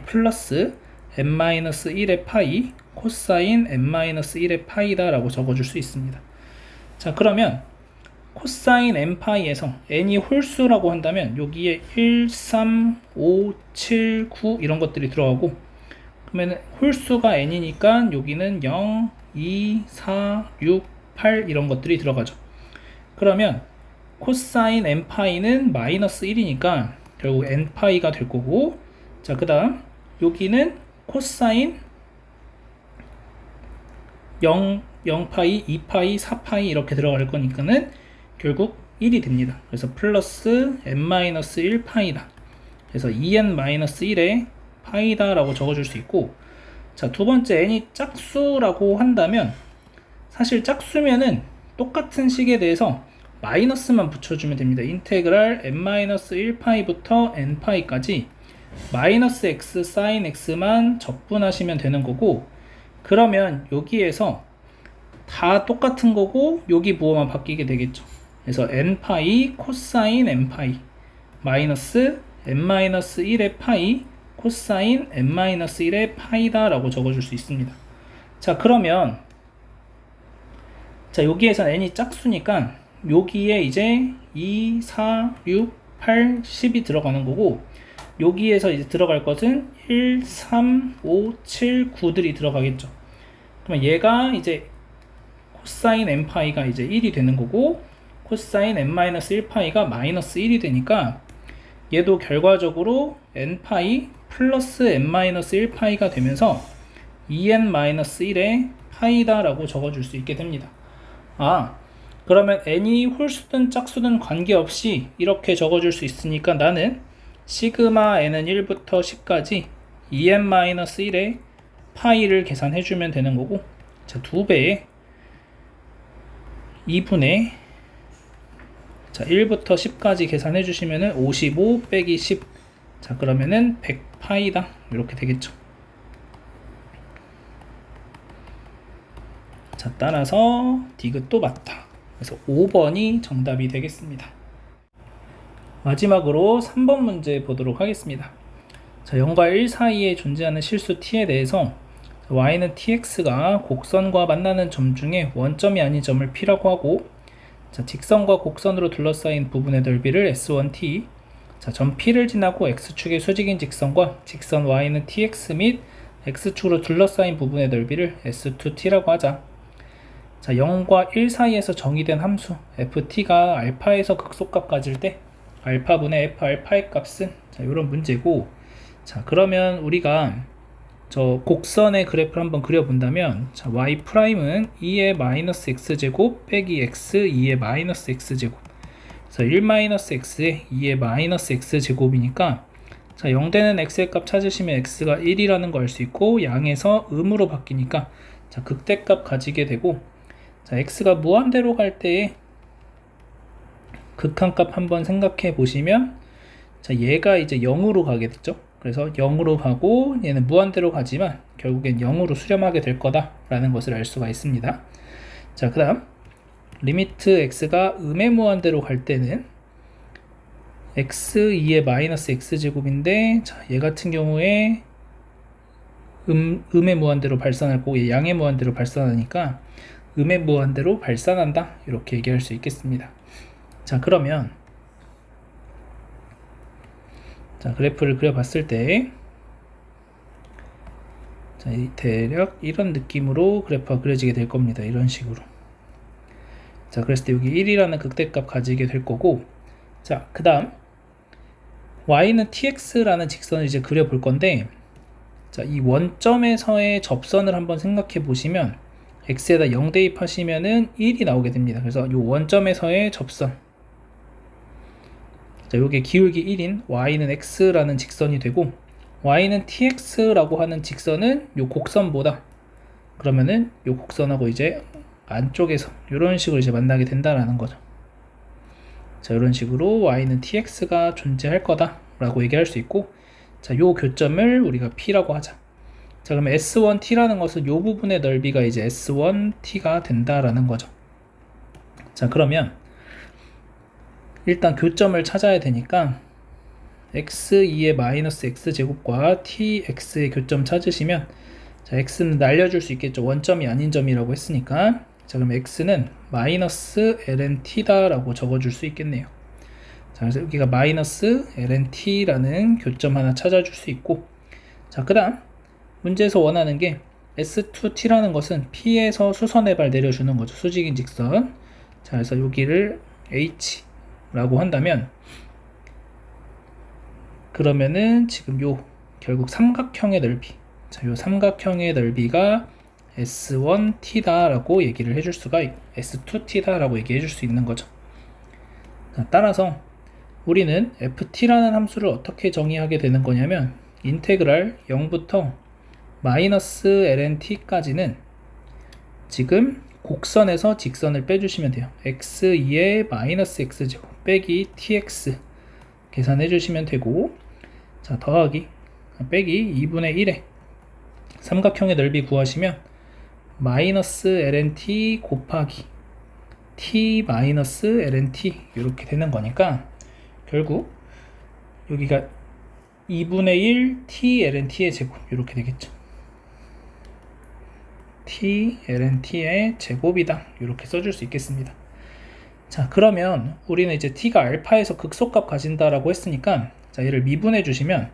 플러스 n-1의 파이 코사인 n-1의 파이다 라고 적어줄 수 있습니다. 자, 그러면 코사인 n파이에서 n이 홀수라고 한다면 여기에 1, 3, 5, 7, 9 이런 것들이 들어가고, 그러면 홀수가 n이니까 여기는 0, 2, 4, 6, 8 이런 것들이 들어가죠. 그러면 코사인 n파이는 마이너스 1이니까 결국 n파이가 될 거고, 자, 그 다음 여기는 코사인 0, 0파이, 2파이, 4파이 이렇게 들어갈 거니까는 결국 1이 됩니다. 그래서 플러스 n-1 파이다. 그래서 2n-1의 파이다 라고 적어줄 수 있고, 자, 두 번째 n이 짝수라고 한다면 사실 짝수면은 똑같은 식에 대해서 마이너스만 붙여주면 됩니다. 인테그랄 n-1 파이부터 n파이까지 마이너스 x sin x만 적분하시면 되는 거고, 그러면 여기에서 다 똑같은 거고 여기 부호만 바뀌게 되겠죠. 그래서 n파이 코사인 n파이 마이너스 n-1의 파이 코사인 n-1의 파이다 라고 적어줄 수 있습니다. 자, 그러면 자, 여기에서 n이 짝수니까 여기에 이제 2, 4, 6, 8, 10이 들어가는 거고, 여기에서 이제 들어갈 것은 1, 3, 5, 7, 9들이 들어가겠죠. 그러면 얘가 이제 코사인 n파이가 이제 1이 되는 거고, 코사인 n-1 파이가 마이너스 1이 되니까 얘도 결과적으로 n파이 플러스 n-1 파이가 되면서 2n-1의 파이다 라고 적어줄 수 있게 됩니다. 그러면 n이 홀수든 짝수든 관계없이 이렇게 적어줄 수 있으니까 나는 시그마 n은 1부터 10까지 2n-1의 파이를 계산해주면 되는 거고, 자, 2배에 2분의, 자, 1부터 10까지 계산해 주시면은 55 빼기 10, 자, 그러면은 100파이다 이렇게 되겠죠. 자, 따라서 디귿도 맞다. 그래서 5번이 정답이 되겠습니다. 마지막으로 3번 문제 보도록 하겠습니다. 자, 0과 1 사이에 존재하는 실수 t에 대해서 y는 tx가 곡선과 만나는 점 중에 원점이 아닌 점을 p라고 하고, 자, 직선과 곡선으로 둘러싸인 부분의 넓이를 s1t, 자, 점 p를 지나고 x축의 수직인 직선과 직선 y는 tx 및 x축으로 둘러싸인 부분의 넓이를 s2t라고 하자. 자, 0과 1 사이에서 정의된 함수 ft가 알파에서 극소값 가질 때 알파분의 f 알파의 값은, 자, 이런 문제고, 자, 그러면 우리가 저 곡선의 그래프를 한번 그려본다면, 자, y'은 2의 마이너스 x제곱 빼기 x 2의 마이너스 x제곱, 그래서 1 마이너스 x에 2의 마이너스 x제곱이니까, 자, 0되는 x의 값 찾으시면 x가 1이라는 거 알 수 있고, 양에서 음으로 바뀌니까, 자, 극대값 가지게 되고, 자, x가 무한대로 갈 때의 극한값 한번 생각해 보시면, 자, 얘가 이제 0으로 가게 됐죠. 그래서 0으로 가고 얘는 무한대로 가지만 결국엔 0으로 수렴하게 될 거다라는 것을 알 수가 있습니다. 자, 그 다음 리미트 x가 음의 무한대로 갈 때는 x2의 마이너스 x제곱인데, 자, 얘 같은 경우에 음의 무한대로 발산하고 얘 양의 무한대로 발산하니까 음의 무한대로 발산한다, 이렇게 얘기할 수 있겠습니다. 자, 그러면 자, 그래프를 그려봤을 때, 자, 대략 이런 느낌으로 그래프가 그려지게 될 겁니다. 이런 식으로. 자, 그랬을 때 여기 1이라는 극대값 가지게 될 거고, 자, 그 다음 y는 tx라는 직선을 이제 그려볼 건데, 자, 이 원점에서의 접선을 한번 생각해 보시면 x에다 0 대입하시면은 1이 나오게 됩니다. 그래서 이 원점에서의 접선, 자, 요게 기울기 1인 y는 x라는 직선이 되고, y는 tx라고 하는 직선은 요 곡선보다, 그러면은 요 곡선하고 이제 안쪽에서 이런 식으로 이제 만나게 된다라는 거죠. 자, 이런 식으로 y는 tx가 존재할 거다 라고 얘기할 수 있고, 자, 요 교점을 우리가 p라고 하자. 자, 그러면 s1t라는 것은 요 부분의 넓이가 이제 s1t가 된다라는 거죠. 자, 그러면 일단 교점을 찾아야 되니까 x2의 마이너스 x제곱과 tx의 교점 찾으시면, 자, x는 날려줄 수 있겠죠. 원점이 아닌 점이라고 했으니까. 자, 그럼 x는 마이너스 lnt다 라고 적어줄 수 있겠네요. 자, 그래서 여기가 마이너스 lnt라는 교점 하나 찾아줄 수 있고, 자, 그 다음 문제에서 원하는 게 s2t라는 것은 p에서 수선의 발 내려주는 거죠. 수직인 직선. 자, 그래서 여기를 h 라고 한다면, 그러면은 지금 요 결국 삼각형의 넓이, 자, 요 삼각형의 넓이가 s1t다 라고 얘기를 해줄 수가 있고 s2t다 라고 얘기해 줄 수 있는 거죠. 자, 따라서 우리는 ft라는 함수를 어떻게 정의하게 되는 거냐면, 인테그랄 0부터 마이너스 lnt까지는 지금 곡선에서 직선을 빼주시면 돼요. x2의 마이너스 x제곱 빼기 tx 계산해 주시면 되고, 자, 더하기 빼기 2분의 1에 삼각형의 넓이 구하시면 마이너스 lnt 곱하기 t 마이너스 lnt 이렇게 되는 거니까, 결국 여기가 2분의 1 t lnt의 제곱 이렇게 되겠죠. t lnt의 제곱이다, 이렇게 써줄 수 있겠습니다. 자, 그러면 우리는 이제 t가 알파에서 극소값 가진다라고 했으니까, 자, 얘를 미분해 주시면,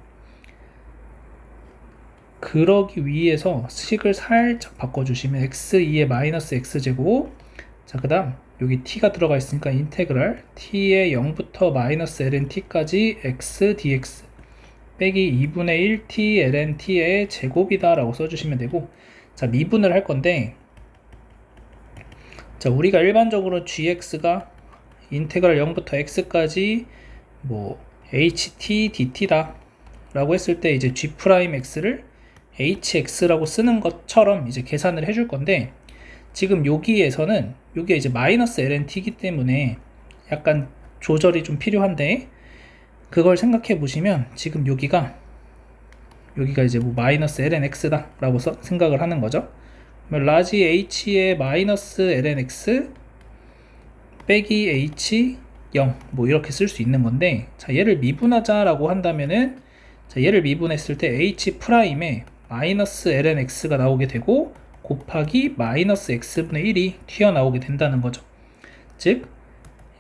그러기 위해서 식을 살짝 바꿔주시면 x2의 마이너스 x제곱, 자, 그 다음 여기 t가 들어가 있으니까 인테그랄 t의 0부터 마이너스 lnt까지 x dx 빼기 2분의 1 t lnt의 제곱이다 라고 써주시면 되고, 자, 미분을 할 건데, 자, 우리가 일반적으로 gx가 인테그랄 0부터 x까지 뭐 ht dt다 라고 했을 때 이제 g'x를 hx라고 쓰는 것처럼 이제 계산을 해줄 건데, 지금 여기에서는 여기가 이제 마이너스 lnt이기 때문에 약간 조절이 좀 필요한데, 그걸 생각해 보시면 지금 여기가 이제 뭐 마이너스 lnx다 라고 생각을 하는 거죠. 라지 h의 마이너스 lnx 빼기 h 0 뭐 이렇게 쓸 수 있는 건데, 자 얘를 미분하자 라고 한다면은, 자 얘를 미분했을 때 h 프라임에 마이너스 lnx가 나오게 되고 곱하기 마이너스 x분의 1이 튀어나오게 된다는 거죠. 즉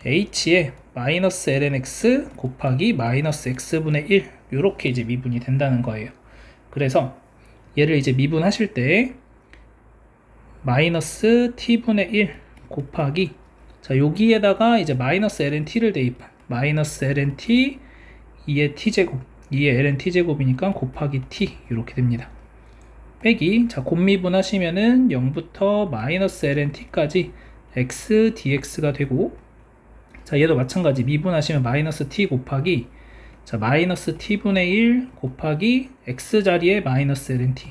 h에 마이너스 lnx 곱하기 마이너스 x분의 1 이렇게 이제 미분이 된다는 거예요. 그래서 얘를 이제 미분하실 때 마이너스 t분의 1 곱하기, 자 여기에다가 이제 마이너스 lnt를 대입한 마이너스 lnt 2의 t제곱 2의 lnt제곱이니까 곱하기 t 이렇게 됩니다. 빼기, 자 곱미분 하시면은 0부터 마이너스 lnt까지 x dx가 되고, 자 얘도 마찬가지 미분하시면 마이너스 t 곱하기, 자 마이너스 t분의 1 곱하기 x 자리에 마이너스 lnt,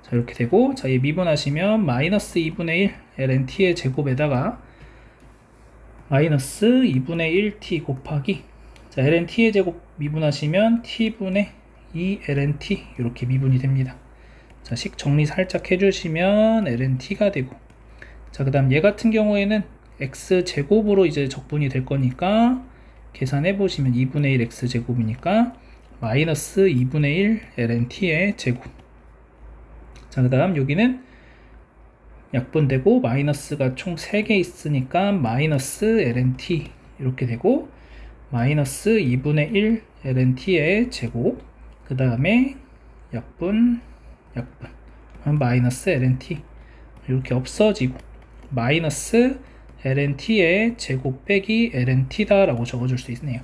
자 이렇게 되고, 자 얘 미분하시면 마이너스 2분의 1 lnt의 제곱에다가 마이너스 2분의 1t 곱하기, 자 lnt의 제곱 미분하시면 t분의 2 lnt 이렇게 미분이 됩니다. 자 식 정리 살짝 해주시면 lnt가 되고, 자 그 다음 얘 같은 경우에는 x제곱으로 이제 적분이 될 거니까 계산해 보시면 2분의 1 x제곱이니까 마이너스 2분의 1 lnt의 제곱, 자 그 다음 여기는 약분되고 마이너스가 총 3개 있으니까 마이너스 lnt 이렇게 되고, 마이너스 2분의 1 lnt의 제곱, 그 다음에 약분 마이너스 lnt 이렇게 없어지고, 마이너스 lnt의 제곱 빼기 lnt다 라고 적어줄 수 있네요.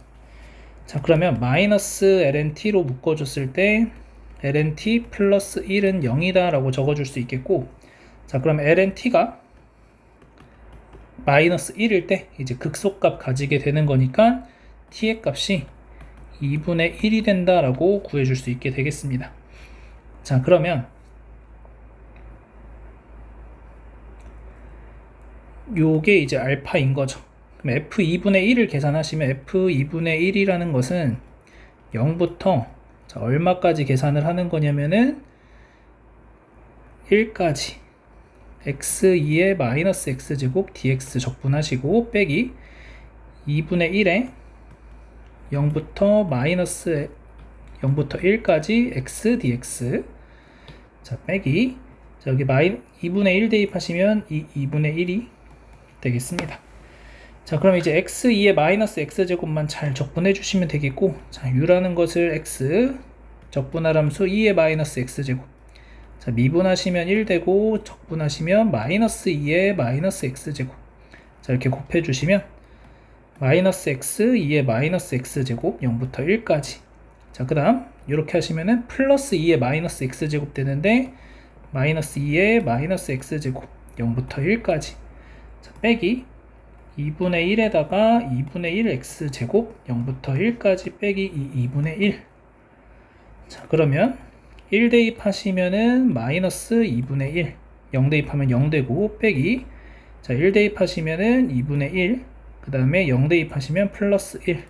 자 그러면 마이너스 lnt로 묶어줬을 때 lnt 플러스 1은 0이다 라고 적어줄 수 있겠고, 자 그럼 lnt가 마이너스 1일 때 이제 극소값 가지게 되는 거니까 t의 값이 2분의 1이 된다 라고 구해줄 수 있게 되겠습니다. 자 그러면 요게 이제 알파인 거죠. 그럼 f2분의 1을 계산하시면 f2분의 1이라는 것은 0부터 자 얼마까지 계산을 하는 거냐면은 1까지 x2의 마이너스 x제곱 dx 적분하시고 빼기 2분의 1에 0부터 마이너스 0부터 1까지 x dx, 자 빼기, 자 여기 2분의 1 대입하시면 2분의 1이 되겠습니다. 자 그럼 이제 x2의 마이너스 x제곱만 잘 적분해 주시면 되겠고, 자 u라는 것을 x 적분할 함수 2의 마이너스 x제곱, 자 미분하시면 1 되고 적분하시면 마이너스 2의 마이너스 x제곱, 자 이렇게 곱해 주시면 마이너스 x 2의 마이너스 x제곱 0부터 1까지, 자 그 다음 이렇게 하시면은 플러스 2의 마이너스 x제곱 되는데 마이너스 2의 마이너스 x제곱 0부터 1까지, 자 빼기 2분의 1에다가 2분의 1 x제곱 0부터 1까지 빼기 2분의 1, 자 그러면 1 대입하시면은 마이너스 2분의 1, 0 대입하면 0 되고 빼기, 자 1 대입하시면은 2분의 1, 그 다음에 0 대입하시면 플러스 1,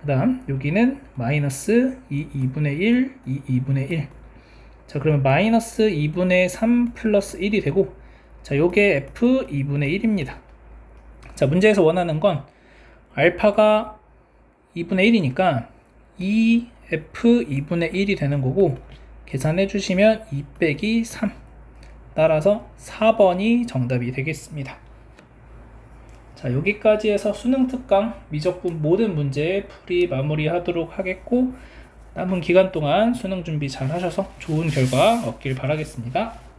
그 다음 여기는 마이너스 2분의 1, 2분의 1, 자 그러면 마이너스 2분의 3 플러스 1이 되고, 자 요게 f 2분의 1입니다. 자 문제에서 원하는 건 알파가 2분의 1이니까 2f 2분의 1이 되는 거고, 계산해 주시면 2 빼기 3, 따라서 4번이 정답이 되겠습니다. 자 여기까지 해서 수능 특강 미적분 모든 문제 풀이 마무리하도록 하겠고, 남은 기간 동안 수능 준비 잘 하셔서 좋은 결과 얻길 바라겠습니다.